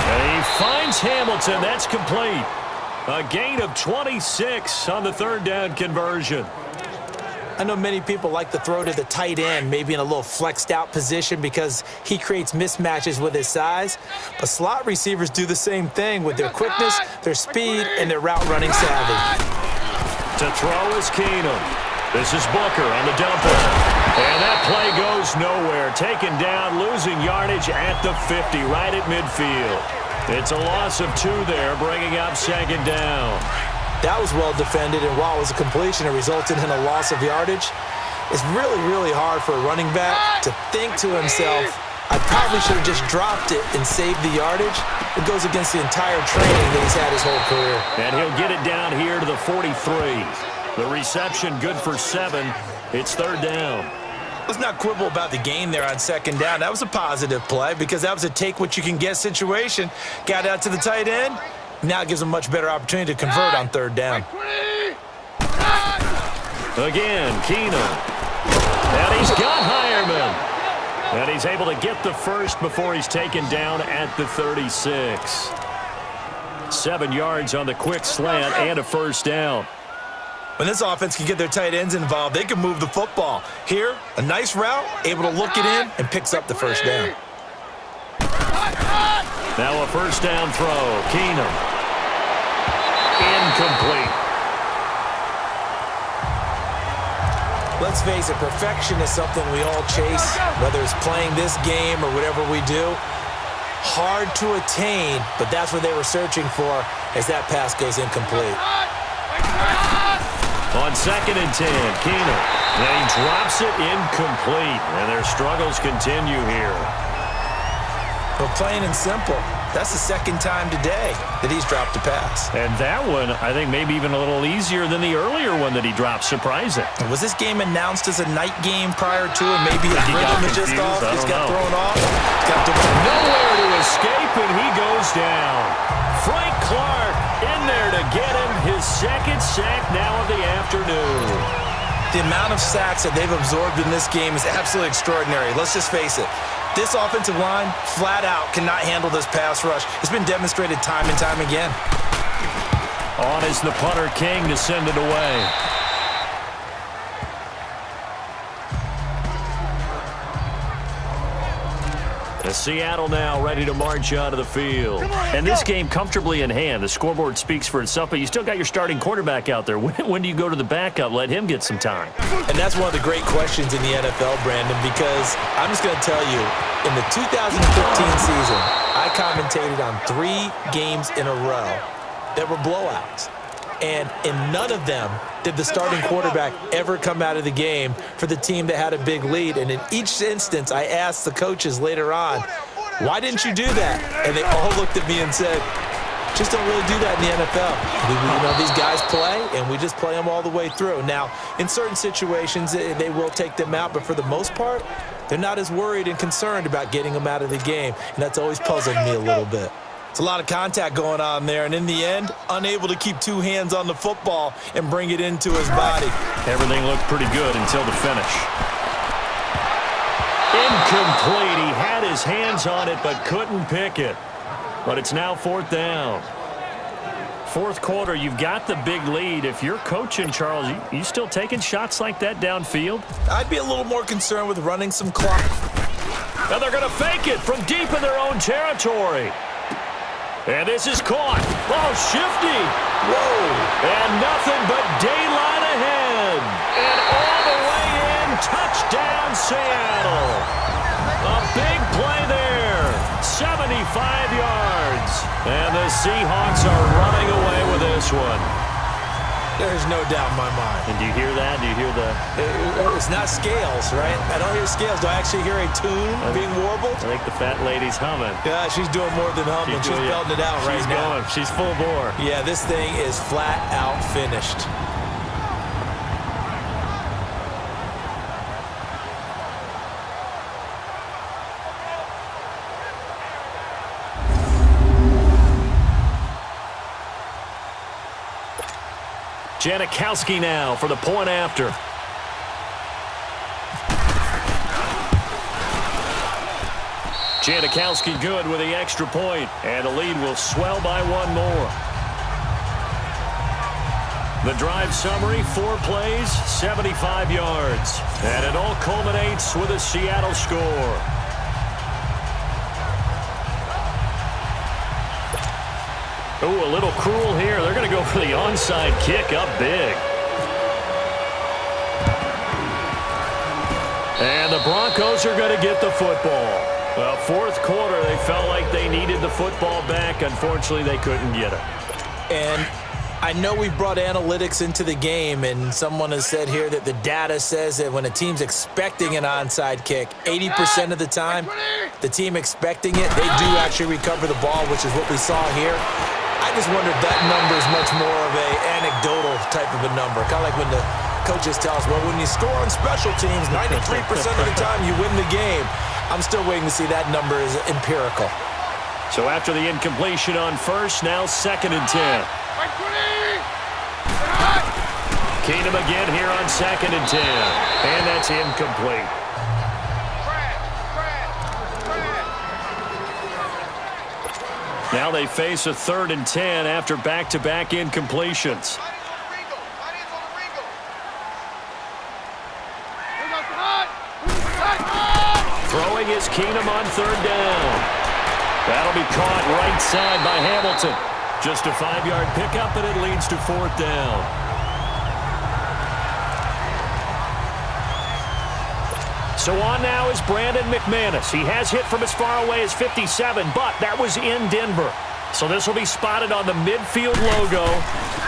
And he finds Hamilton. That's complete. A gain of 26 on the third down conversion. I know many people like to throw to the tight end, maybe in a little flexed out position because he creates mismatches with his size. But slot receivers do the same thing with their quickness, their speed, and their route running savvy. To throw is Keenum. This is Booker on the dump off. And that play goes nowhere. Taken down, losing yardage at the 50, right at midfield. It's a loss of 2 there, bringing up second down. That was well defended, and while it was a completion, it resulted in a loss of yardage. It's really, really hard for a running back to think to himself, I probably should have just dropped it and saved the yardage. It goes against the entire training that he's had his whole career. And he'll get it down here to the 43. The reception good for 7. It's third down. Let's not quibble about the gain there on second down. That was a positive play because that was a take-what-you-can-get situation. Got out to the tight end. Now it gives him a much better opportunity to convert on third down. Again, Keenum. And he's got Hireman. And he's able to get the first before he's taken down at the 36. 7 yards on the quick slant and a first down. When this offense can get their tight ends involved, they can move the football. Here, a nice route, able to look it in, and picks up the first down. Now a first down throw. Keenum. Incomplete. Let's face it, perfection is something we all chase, whether it's playing this game or whatever we do. Hard to attain, but that's what they were searching for as that pass goes incomplete. On second and 10, Keenum. And he drops it incomplete, and their struggles continue here. But plain and simple, that's the second time today that he's dropped a pass. And that one, I think, maybe even a little easier than the earlier one that he dropped. Surprising. Was this game announced as a night game prior to, and maybe his rhythm is just off? He's got thrown off. Nowhere to escape, and he goes down. Frank Clark in there to get him his second sack now of the afternoon. The amount of sacks that they've absorbed in this game is absolutely extraordinary. Let's just face it. This offensive line, flat out, cannot handle this pass rush. It's been demonstrated time and time again. On is the punter King to send it away. Seattle now ready to march out of the field. And this game comfortably in hand. The scoreboard speaks for itself, but you still got your starting quarterback out there. When do you go to the backup? Let him get some time. And that's one of the great questions in the NFL, Brandon, because I'm just going to tell you, in the 2015 season, I commentated on 3 games in a row that were blowouts. And in none of them did the starting quarterback ever come out of the game for the team that had a big lead. And in each instance, I asked the coaches later on, why didn't you do that? And they all looked at me and said, just don't really do that in the NFL. These guys play, and we just play them all the way through. Now, in certain situations, they will take them out, but for the most part, they're not as worried and concerned about getting them out of the game. And that's always puzzled me a little bit. It's a lot of contact going on there, and in the end, unable to keep 2 hands on the football and bring it into his body. Everything looked pretty good until the finish. Incomplete. He had his hands on it but couldn't pick it. But it's now fourth down. Fourth quarter, you've got the big lead. If you're coaching, Charles, you still taking shots like that downfield? I'd be a little more concerned with running some clock. Now they're going to fake it from deep in their own territory. And this is caught. Oh, shifty. Whoa. And nothing but daylight ahead. And all the way in, touchdown Seattle. A big play there. 75 yards. And the Seahawks are running away with this one. There's no doubt in my mind. And do you hear that? Do you hear the... It's not scales, right? I don't hear scales. Do I actually hear a tune being warbled? I think the fat lady's humming. Yeah, she's doing more than humming. She's belting it out right now. She's full bore. Yeah, this thing is flat out finished. Janikowski now for the point after. Janikowski good with the extra point, and the lead will swell by one more. The drive summary, 4 plays, 75 yards. And it all culminates with a Seattle score. Oh, a little cruel here. They're going to go for the onside kick up big. And the Broncos are going to get the football. Well, fourth quarter, they felt like they needed the football back. Unfortunately, they couldn't get it. And I know we brought analytics into the game, and someone has said here that the data says that when a team's expecting an onside kick, 80% of the time, the team expecting it, they do actually recover the ball, which is what we saw here. I just wonder if that number is much more of an anecdotal type of a number, kind of like when the coaches tell us, well, when you score on special teams, 93% of the time you win the game. I'm still waiting to see that number is empirical. So after the incompletion on first, now 2nd and 10. Keenum again here on 2nd and 10. And that's incomplete. Now they face a 3rd and 10 after back-to-back incompletions. Throwing is Keenum on 3rd down. That'll be caught right side by Hamilton. Just a 5-yard pickup, and it leads to 4th down. So on now is Brandon McManus. He has hit from as far away as 57, but that was in Denver. So this will be spotted on the midfield logo.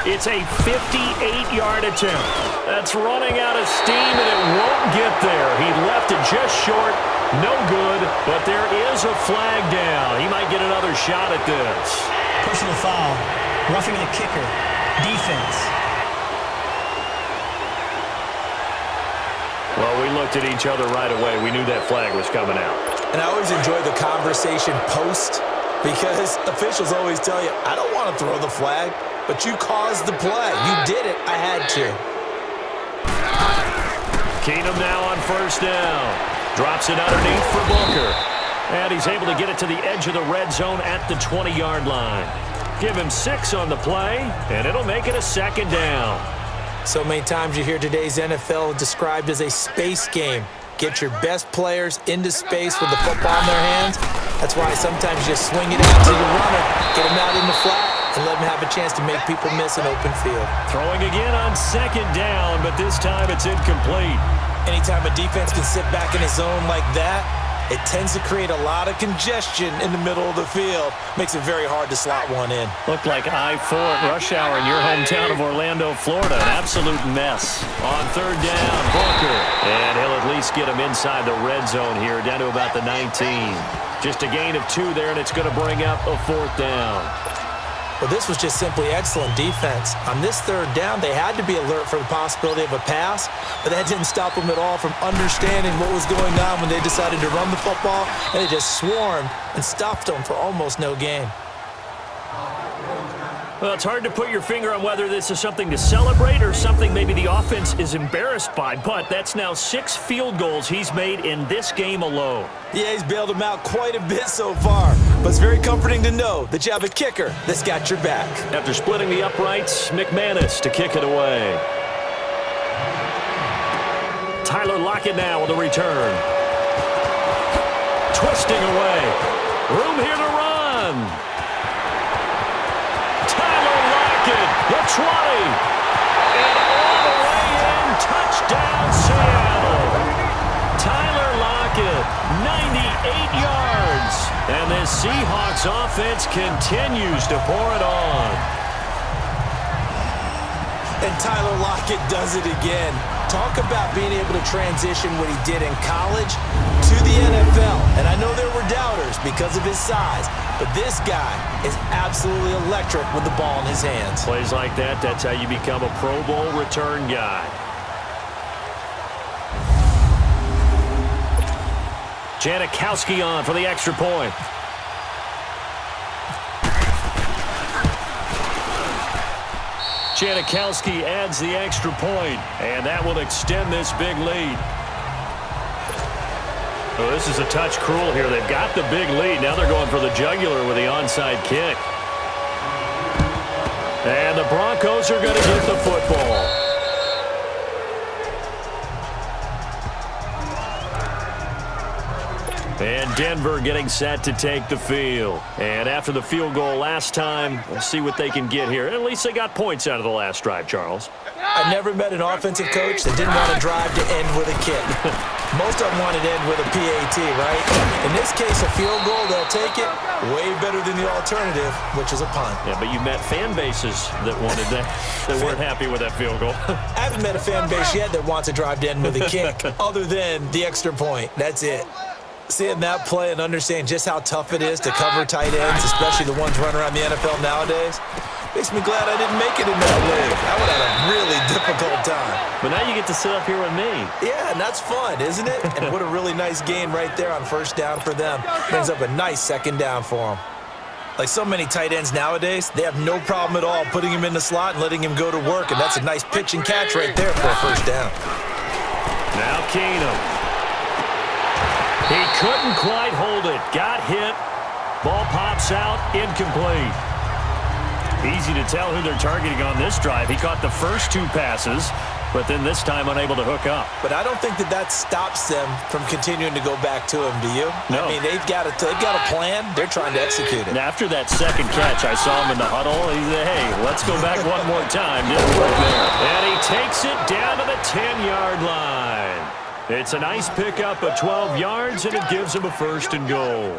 It's a 58-yard attempt. That's running out of steam, and it won't get there. He left it just short. No good, but there is a flag down. He might get another shot at this. Personal foul. Roughing the kicker. Defense. Well, we looked at each other right away. We knew that flag was coming out. And I always enjoy the conversation post because officials always tell you, I don't want to throw the flag, but you caused the play. You did it. I had to. Keenum now on 1st down. Drops it underneath for Booker. And he's able to get it to the edge of the red zone at the 20-yard line. Give him 6 on the play, and it'll make it a 2nd down. So many times you hear today's NFL described as a space game. Get your best players into space with the football in their hands. That's why sometimes you just swing it out to the runner, get him out in the flat, and let him have a chance to make people miss an open field. Throwing again on 2nd down, but this time it's incomplete. Anytime a defense can sit back in a zone like that, it tends to create a lot of congestion in the middle of the field. Makes it very hard to slot one in. Looked like I-4 at rush hour in your hometown of Orlando, Florida. An absolute mess. On 3rd down, Booker. And he'll at least get him inside the red zone here, down to about the 19. Just a gain of 2 there, and it's going to bring up a 4th down. Well, this was just simply excellent defense. On this 3rd down, they had to be alert for the possibility of a pass, but that didn't stop them at all from understanding what was going on when they decided to run the football, and they just swarmed and stopped them for almost no gain. Well, it's hard to put your finger on whether this is something to celebrate or something maybe the offense is embarrassed by, but that's now 6 field goals he's made in this game alone. Yeah, he's bailed them out quite a bit so far, but it's very comforting to know that you have a kicker that's got your back. After splitting the uprights, McManus to kick it away. Tyler Lockett now with a return. Twisting away. Room here to run. The 20, and all the way in, touchdown Seattle. Tyler Lockett, 98 yards, and this Seahawks offense continues to pour it on. And Tyler Lockett does it again. Talk about being able to transition what he did in college to the NFL. And I know there were doubters because of his size, but this guy is absolutely electric with the ball in his hands. Plays like that, that's how you become a Pro Bowl return guy. Janikowski on for the extra point. Janikowski adds the extra point, and that will extend this big lead. Oh, this is a touch cruel here. They've got the big lead. Now they're going for the jugular with the onside kick. And the Broncos are going to get the football. And Denver getting set to take the field. And after the field goal last time, let's see what they can get here. At least they got points out of the last drive, Charles. I've never met an offensive coach that didn't want to drive to end with a kick. Most of them wanted to end with a PAT, right? In this case, a field goal, they'll take it. Way better than the alternative, which is a punt. Yeah, but you met fan bases that wanted that, that weren't happy with that field goal. I haven't met a fan base yet that wants to drive to end with a kick, other than the extra point. That's it. Seeing that play and understanding just how tough it is to cover tight ends, especially the ones running around the NFL nowadays, makes me glad I didn't make it in that league. I would have a really difficult time. But now you get to sit up here with me. Yeah, and that's fun, isn't it? And what a really nice gain right there on first down for them. Brings up a nice second down for them. Like so many tight ends nowadays, they have no problem at all putting him in the slot and letting him go to work, and that's a nice pitch and catch right there for a first down. Now Keenum. He couldn't quite hold it. Got hit. Ball pops out. Incomplete. Easy to tell who they're targeting on this drive. He caught the first two passes, but then this time unable to hook up. But I don't think that stops them from continuing to go back to him, do you? No. I mean, they've got a plan. They're trying to execute it. And after that second catch, I saw him in the huddle. He said, hey, let's go back one more time. Didn't work there. And he takes it down to the 10-yard line. It's a nice pickup of 12 yards, and it gives him a first and goal.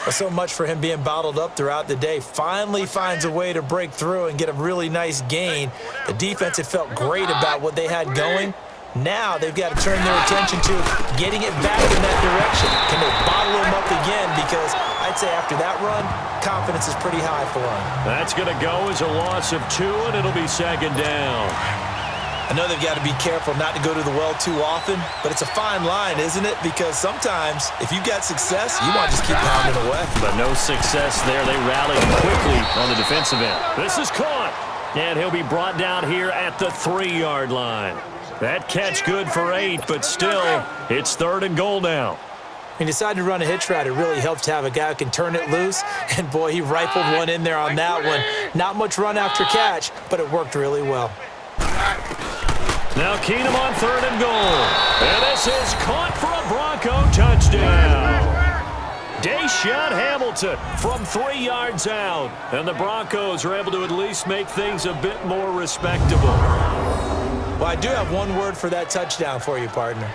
Well, so much for him being bottled up throughout the day. Finally finds a way to break through and get a really nice gain. The defense had felt great about what they had going. Now they've got to turn their attention to getting it back in that direction. Can they bottle him up again? Because I'd say after that run, confidence is pretty high for him. That's going to go as a loss of 2, and it'll be second down. I know they've got to be careful not to go to the well too often, but it's a fine line, isn't it? Because sometimes, if you've got success, you want to just keep pounding away. But no success there. They rallied quickly on the defensive end. This is caught, and he'll be brought down here at the 3-yard line. That catch good for 8, but still, it's 3rd and goal now. He decided to run a hitch route. It really helps to have a guy who can turn it loose, and boy, he rifled one in there on that one. Not much run after catch, but it worked really well. Now Keenum on 3rd and goal. And this is caught for a Bronco touchdown. Deshaun Hamilton from 3 yards out. And the Broncos are able to at least make things a bit more respectable. Well, I do have one word for that touchdown for you, partner.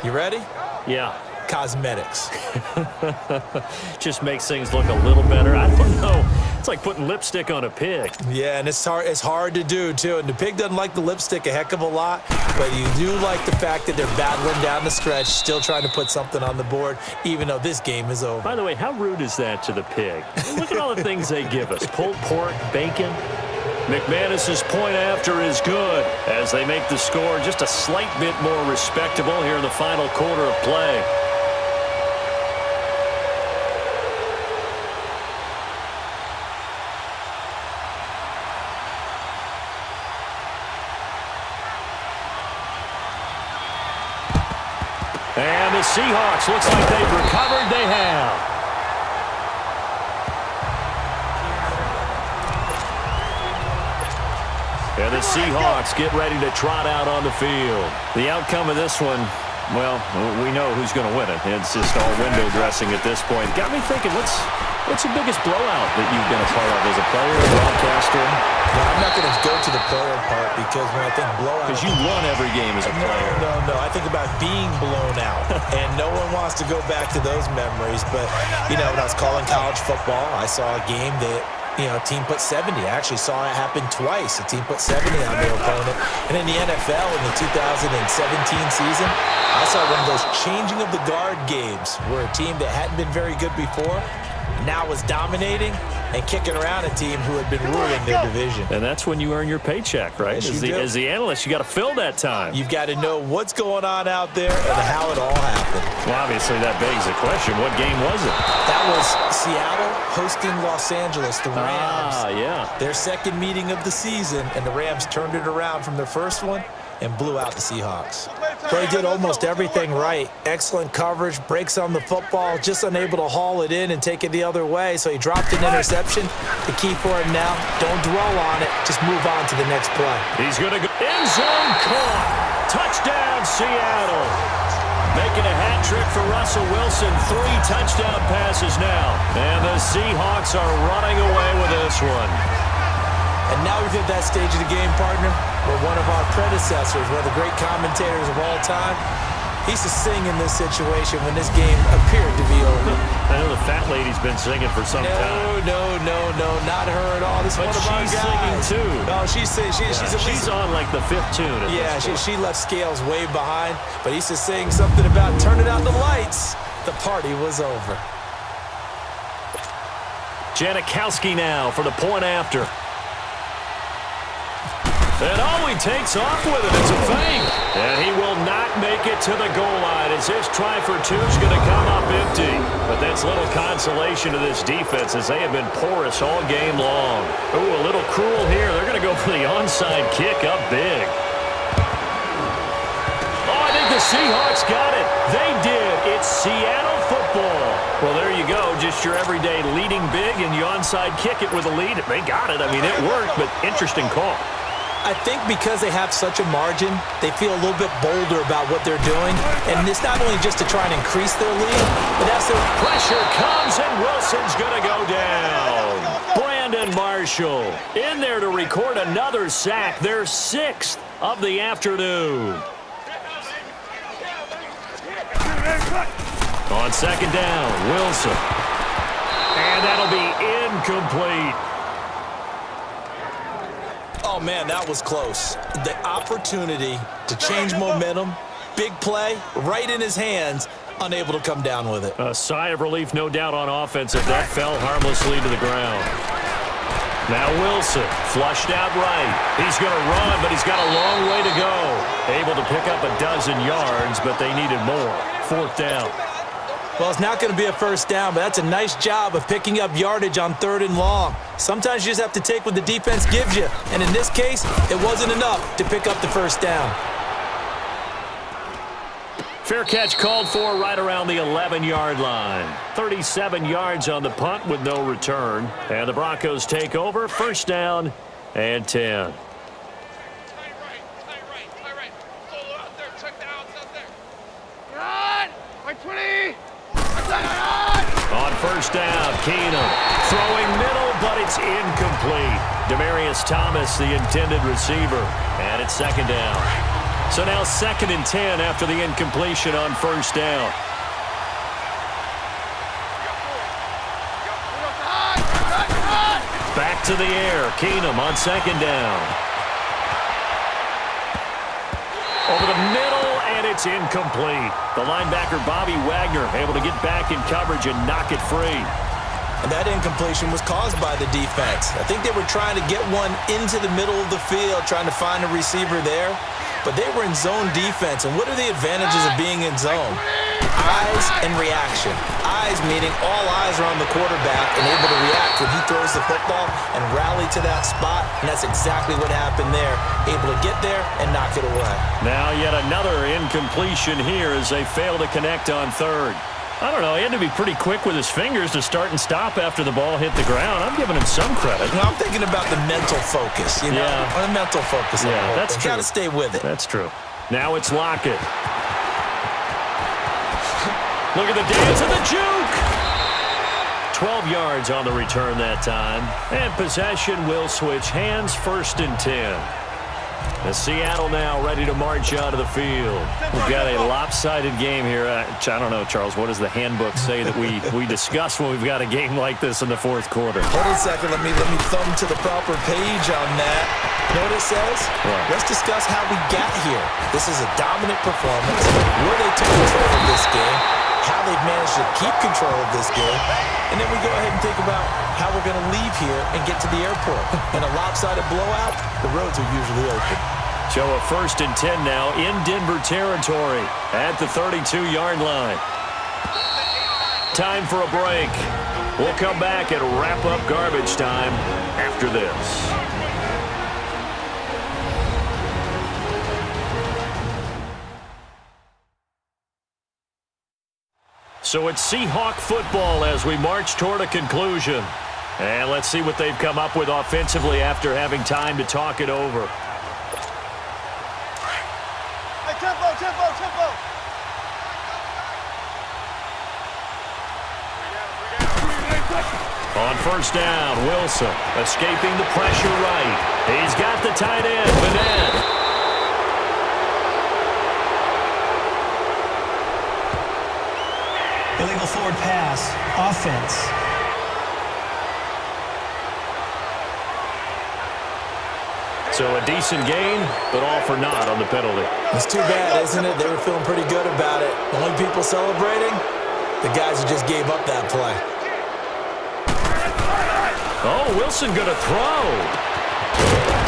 You ready? Yeah. Cosmetics. Just makes things look a little better. I don't know. It's like putting lipstick on a pig. Yeah, and it's hard to do, too. And the pig doesn't like the lipstick a heck of a lot, but you do like the fact that they're battling down the stretch, still trying to put something on the board, even though this game is over. By the way, how rude is that to the pig? Look at all the things they give us. Pulled pork, bacon. McManus's point after is good as they make the score just a slight bit more respectable here in the final quarter of play. And the Seahawks, looks like they've recovered. They have. And the Seahawks get ready to trot out on the field. The outcome of this one, well, we know who's going to win it. It's just all window dressing at this point. Got me thinking, what's the biggest blowout that you've been a part of as a player, a broadcaster? No, I'm not going to go to the player part because when I think blowout... Because you won every game as a player. No. I think about being blown out. And no one wants to go back to those memories. But, when I was calling college football, I saw a game that, a team put 70. I actually saw it happen twice. A team put 70 on their opponent. And in the NFL in the 2017 season, I saw one of those changing of the guard games where a team that hadn't been very good before now was dominating and kicking around a team who had been ruling their division. And that's when you earn your paycheck, right? Yes, As the analyst, you got to fill that time. You've got to know what's going on out there and how it all happened. Well, obviously, that begs the question, what game was it? That was Seattle hosting Los Angeles, the Rams. Yeah. Their second meeting of the season, and the Rams turned it around from their first one and blew out the Seahawks. They did almost everything right. Excellent coverage, breaks on the football, just unable to haul it in and take it the other way, so he dropped an interception. The key for him now, don't dwell on it, just move on to the next play. He's going to go end zone caught. Touchdown, Seattle. Making a hat trick for Russell Wilson. 3 touchdown passes now. And the Seahawks are running away with this one. And now we've hit that stage of the game, partner, where one of our predecessors, one of the great commentators of all time, he used to sing in this situation when this game appeared to be over. I know the fat lady's been singing for some time. No, not her at all. This is one of our she's guys. singing too. No, she's on like the 5th tune. Yeah, she left Scales way behind, but he used to sing something about turning out the lights. The party was over. Janikowski now for the point after. And he takes off with it. It's a fake. And he will not make it to the goal line as his try for 2 is going to come up empty. But that's little consolation to this defense as they have been porous all game long. Ooh, a little cruel here. They're going to go for the onside kick up big. Oh, I think the Seahawks got it. They did. It's Seattle football. Well, there you go. Just your everyday leading big, and you onside kick it with a lead. They got it. I mean, it worked, but interesting call. I think because they have such a margin, they feel a little bit bolder about what they're doing. And it's not only just to try and increase their lead, but that's their pressure comes, and Wilson's going to go down. Brandon Marshall in there to record another sack, their 6th of the afternoon. On 2nd down, Wilson. And that'll be incomplete. Oh, man, that was close. The opportunity to change momentum, big play, right in his hands, unable to come down with it. A sigh of relief, no doubt, on offense if that fell harmlessly to the ground. Now Wilson, flushed out right. He's going to run, but he's got a long way to go. Able to pick up a dozen yards, but they needed more. 4th down. Well, it's not going to be a first down, but that's a nice job of picking up yardage on 3rd and long. Sometimes you just have to take what the defense gives you, and in this case, it wasn't enough to pick up the first down. Fair catch called for right around the 11-yard line. 37 yards on the punt with no return. And the Broncos take over, 1st down and 10. On 1st down, Keenum throwing middle, but it's incomplete. Demaryius Thomas, the intended receiver, and it's 2nd down. So now 2nd and 10 after the incompletion on 1st down. Back to the air, Keenum on 2nd down. Over the middle, and it's incomplete. The linebacker, Bobby Wagner, able to get back in coverage and knock it free. And that incompletion was caused by the defense. I think they were trying to get one into the middle of the field, trying to find a receiver there. But they were in zone defense. And what are the advantages of being in zone? Eyes and reaction. Eyes meaning all eyes are on the quarterback and able to react when he throws the football and rally to that spot. And that's exactly what happened there. Able to get there and knock it away. Now yet another incompletion here as they fail to connect on 3rd. I don't know. He had to be pretty quick with his fingers to start and stop after the ball hit the ground. I'm giving him some credit. You know, I'm thinking about the mental focus. You know, the mental focus. Yeah, that's true. Got to stay with it. That's true. Now it's Lockett. Look at the dance and the juke. 12 yards on the return that time. And possession will switch hands, 1st and 10. The Seattle now ready to march out of the field. We've got a lopsided game here. I don't know, Charles, what does the handbook say that we discuss when we've got a game like this in the 4th quarter? Hold on a second. Let me thumb to the proper page on that. You know what it says? Yeah. Let's discuss how we got here. This is a dominant performance. Where they took control of this game. how they've managed to keep control of this game. And then we go ahead and think about how we're going to leave here and get to the airport. In a lopsided blowout, the roads are usually open. So a 1st and 10 now in Denver territory at the 32-yard line. Time for a break. We'll come back and wrap up garbage time after this. So it's Seahawk football as we march toward a conclusion. And let's see what they've come up with offensively after having time to talk it over. Hey, tempo, tempo, tempo. On 1st down, Wilson escaping the pressure right. He's got the tight end, Madden. Illegal forward pass. Offense. So a decent gain, but all for naught on the penalty. It's too bad, isn't it? They were feeling pretty good about it. The only people celebrating, the guys who just gave up that play. Oh, Wilson going to throw.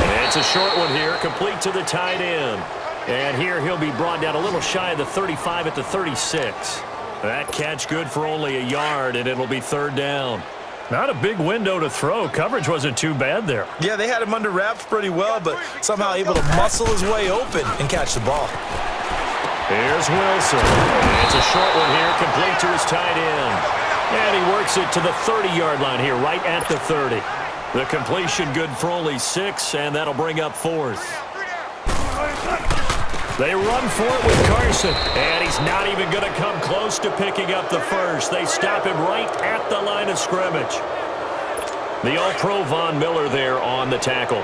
And it's a short one here, complete to the tight end. And here he'll be brought down a little shy of the 35 at the 36. That catch good for only a yard, and it'll be 3rd down. Not a big window to throw. Coverage wasn't too bad there. Yeah, they had him under wraps pretty well, but somehow able to muscle his way open and catch the ball. Here's Wilson. And it's a short one here, complete to his tight end. And he works it to the 30-yard line here, right at the 30. The completion good for only 6, and that'll bring up 4th. They run for it with Carson, and he's not even going to come close to picking up the 1st. They stop him right at the line of scrimmage. The All-Pro Von Miller there on the tackle.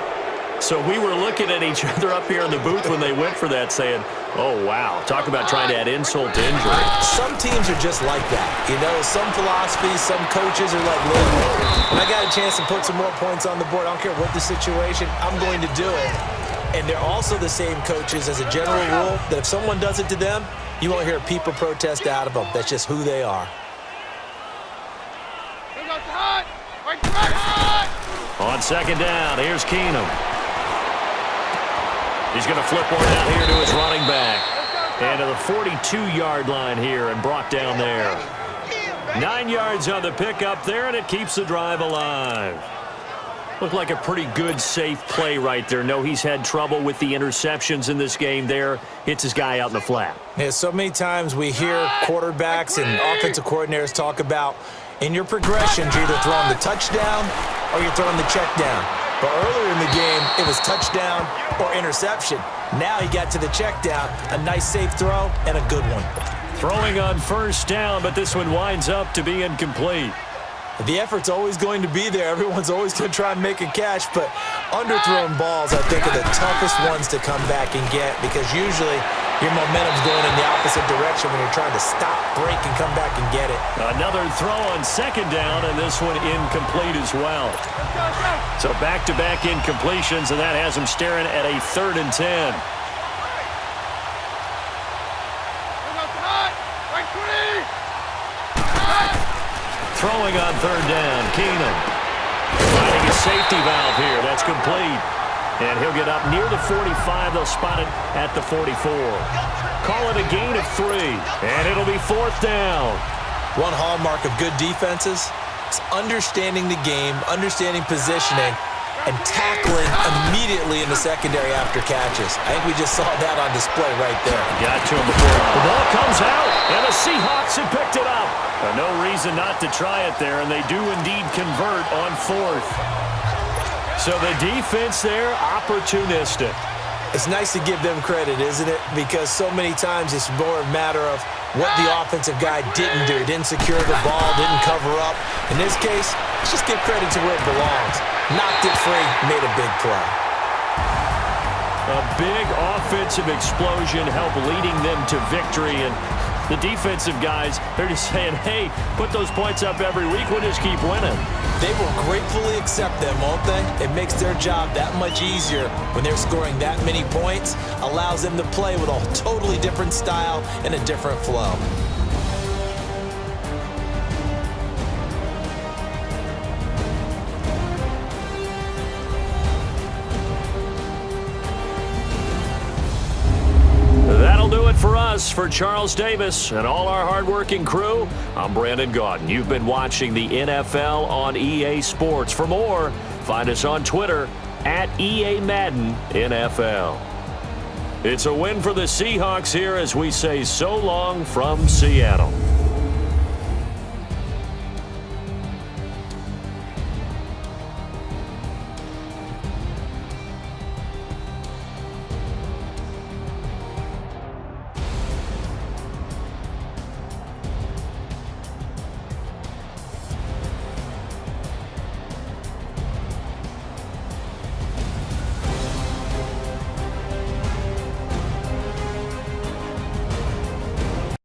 So we were looking at each other up here in the booth when they went for that, saying, oh, wow, talk about trying to add insult to injury. Some teams are just like that. You know, some philosophies, some coaches are like, look, when I got a chance to put some more points on the board, I don't care what the situation, I'm going to do it. And they're also the same coaches as a general rule that if someone does it to them, you won't hear a people protest out of them. That's just who they are. On 2nd down, here's Keenum. He's going to flip one out here to his running back. And to the 42-yard line here and brought down there. 9 yards on the pickup there, and it keeps the drive alive. Looked like a pretty good, safe play right there. No, he's had trouble with the interceptions in this game there. Hits his guy out in the flat. Yeah, so many times we hear quarterbacks and offensive coordinators talk about in your progressions, you're either throwing the touchdown or you're throwing the check down. But earlier in the game, it was touchdown or interception. Now he got to the check down, a nice safe throw and a good one. Throwing on 1st down, but this one winds up to be incomplete. The effort's always going to be there. Everyone's always going to try and make a catch, but underthrown balls, I think, are the toughest ones to come back and get because usually your momentum's going in the opposite direction when you're trying to stop, break, and come back and get it. Another throw on 2nd down, and this one incomplete as well. So back-to-back incompletions, and that has him staring at a 3rd and 10. Throwing on 3rd down, Keenum. Finding a safety valve here. That's complete. And he'll get up near the 45. They'll spot it at the 44. Call it a gain of 3. And it'll be 4th down. One hallmark of good defenses is understanding the game, understanding positioning, and tackling immediately in the secondary after catches. I think we just saw that on display right there. Got to him before the ball comes out, and the Seahawks have picked it up. No reason not to try it there, and they do indeed convert on 4th. So the defense there, opportunistic. It's nice to give them credit, isn't it? Because so many times it's more a matter of what the offensive guy didn't do. Didn't secure the ball, didn't cover up. In this case, let's just give credit to where it belongs. Knocked it free, made a big play. A big offensive explosion helped leading them to victory, and the defensive guys, they're just saying, hey, put those points up every week, we'll just keep winning. They will gratefully accept them, won't they? It makes their job that much easier when they're scoring that many points, allows them to play with a totally different style and a different flow. That'll do it for us. For Charles Davis and all our hardworking crew, I'm Brandon Gaudin. You've been watching the NFL on EA Sports. For more, find us on Twitter at EA Madden NFL. It's a win for the Seahawks here as we say so long from Seattle.